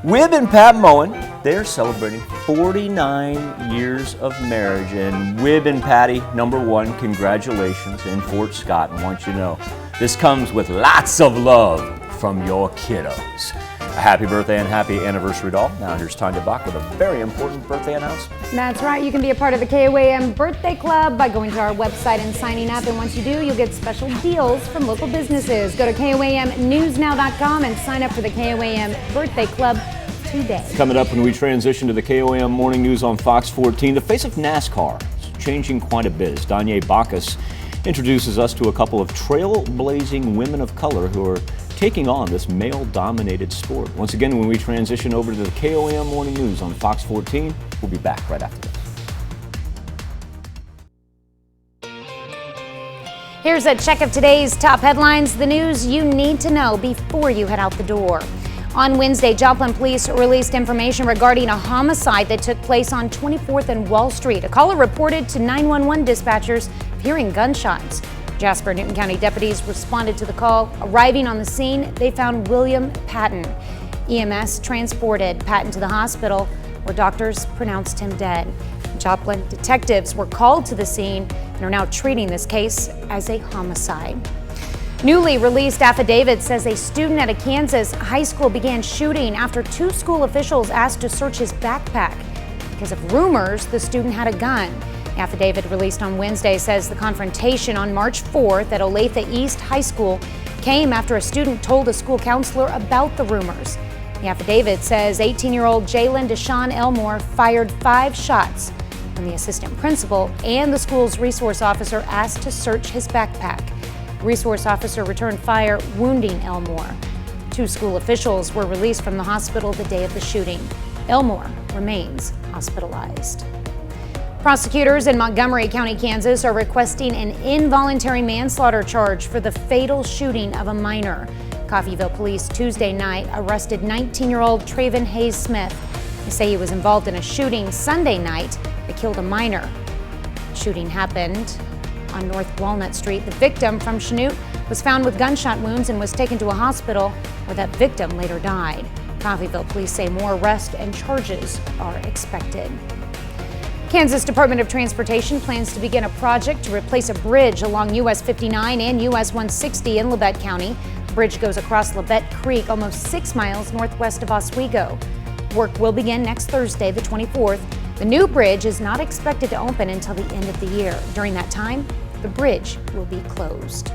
Speaker 2: Wib and Pat Moen, they're celebrating 49 years of marriage. And Wib and Patty, #1, congratulations in Fort Scott. And I want you to know, this comes with lots of love from your kiddos. A happy birthday and happy anniversary to all. Now here's Tanya Bach with a very important birthday announcement.
Speaker 1: That's right. You can be a part of the KOAM Birthday Club by going to our website and signing up. And once you do, you'll get special deals from local businesses. Go to KOAMnewsnow.com and sign up for the KOAM Birthday Club today.
Speaker 2: Coming up when we transition to the KOAM Morning News on Fox 14, the face of NASCAR is changing quite a bit as Danye Bacchus introduces us to a couple of trailblazing women of color who are taking on this male-dominated sport. Once again, when we transition over to the KOAM Morning News on Fox 14, we'll be back right after this.
Speaker 1: Here's a check of today's top headlines, the news you need to know before you head out the door. On Wednesday, Joplin police released information regarding a homicide that took place on 24th and Wall Street. A caller reported to 911 dispatchers hearing gunshots. Jasper and Newton County deputies responded to the call. Arriving on the scene, they found William Patton. EMS transported Patton to the hospital, where doctors pronounced him dead. Joplin detectives were called to the scene and are now treating this case as a homicide. Newly released affidavit says a student at a Kansas high school began shooting after 2 school officials asked to search his backpack. Because of rumors the student had a gun. The affidavit released on Wednesday says the confrontation on March 4th at Olathe East High School came after a student told a school counselor about the rumors. The affidavit says 18-year-old Jalen Deshaun Elmore fired 5 shots when the assistant principal and the school's resource officer asked to search his backpack. The resource officer returned fire, wounding Elmore. 2 school officials were released from the hospital the day of the shooting. Elmore remains hospitalized. Prosecutors in Montgomery County, Kansas are requesting an involuntary manslaughter charge for the fatal shooting of a minor. Coffeyville police Tuesday night arrested 19-year-old Traven Hayes Smith. They say he was involved in a shooting Sunday night that killed a minor. The shooting happened on North Walnut Street. The victim from Chanute was found with gunshot wounds and was taken to a hospital where that victim later died. Coffeyville police say more arrests and charges are expected. Kansas Department of Transportation plans to begin a project to replace a bridge along US 59 and US 160 in Labette County. The bridge goes across Labette Creek, almost 6 miles northwest of Oswego. Work will begin next Thursday, the 24th. The new bridge is not expected to open until the end of the year. During that time, the bridge will be closed.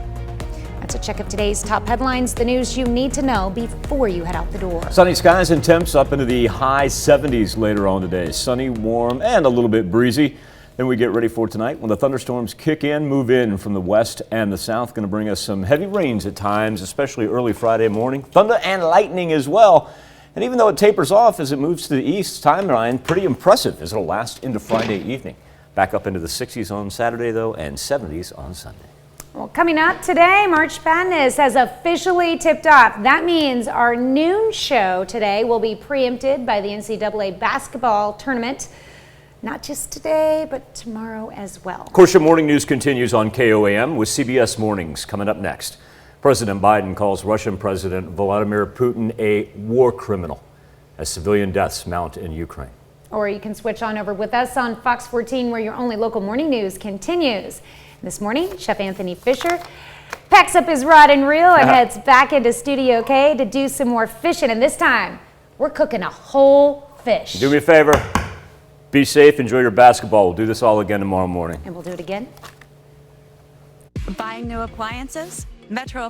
Speaker 1: That's a check of today's top headlines, the news you need to know before you head out the door.
Speaker 2: Sunny skies and temps up into the high 70s later on today. Sunny, warm, and a little bit breezy. Then we get ready for tonight when the thunderstorms kick in, move in from the west and the south. Going to bring us some heavy rains at times, especially early Friday morning. Thunder and lightning as well. And even though it tapers off as it moves to the east, timeline pretty impressive as it'll last into Friday evening. Back up into the 60s on Saturday, though, and 70s on Sunday.
Speaker 1: Well, coming up today, March Madness has officially tipped off. That means our noon show today will be preempted by the NCAA basketball tournament. Not just today, but tomorrow as well.
Speaker 2: Of course, your morning news continues on KOAM with CBS Mornings coming up next. President Biden calls Russian President Vladimir Putin a war criminal as civilian deaths mount in Ukraine.
Speaker 1: Or you can switch on over with us on Fox 14, where your only local morning news continues. This morning, Chef Anthony Fisher packs up his rod and reel and heads back into Studio K to do some more fishing. And this time, we're cooking a whole fish.
Speaker 2: Do me a favor. Be safe. Enjoy your basketball. We'll do this all again tomorrow morning.
Speaker 1: And we'll do it again.
Speaker 8: Buying new appliances? Metro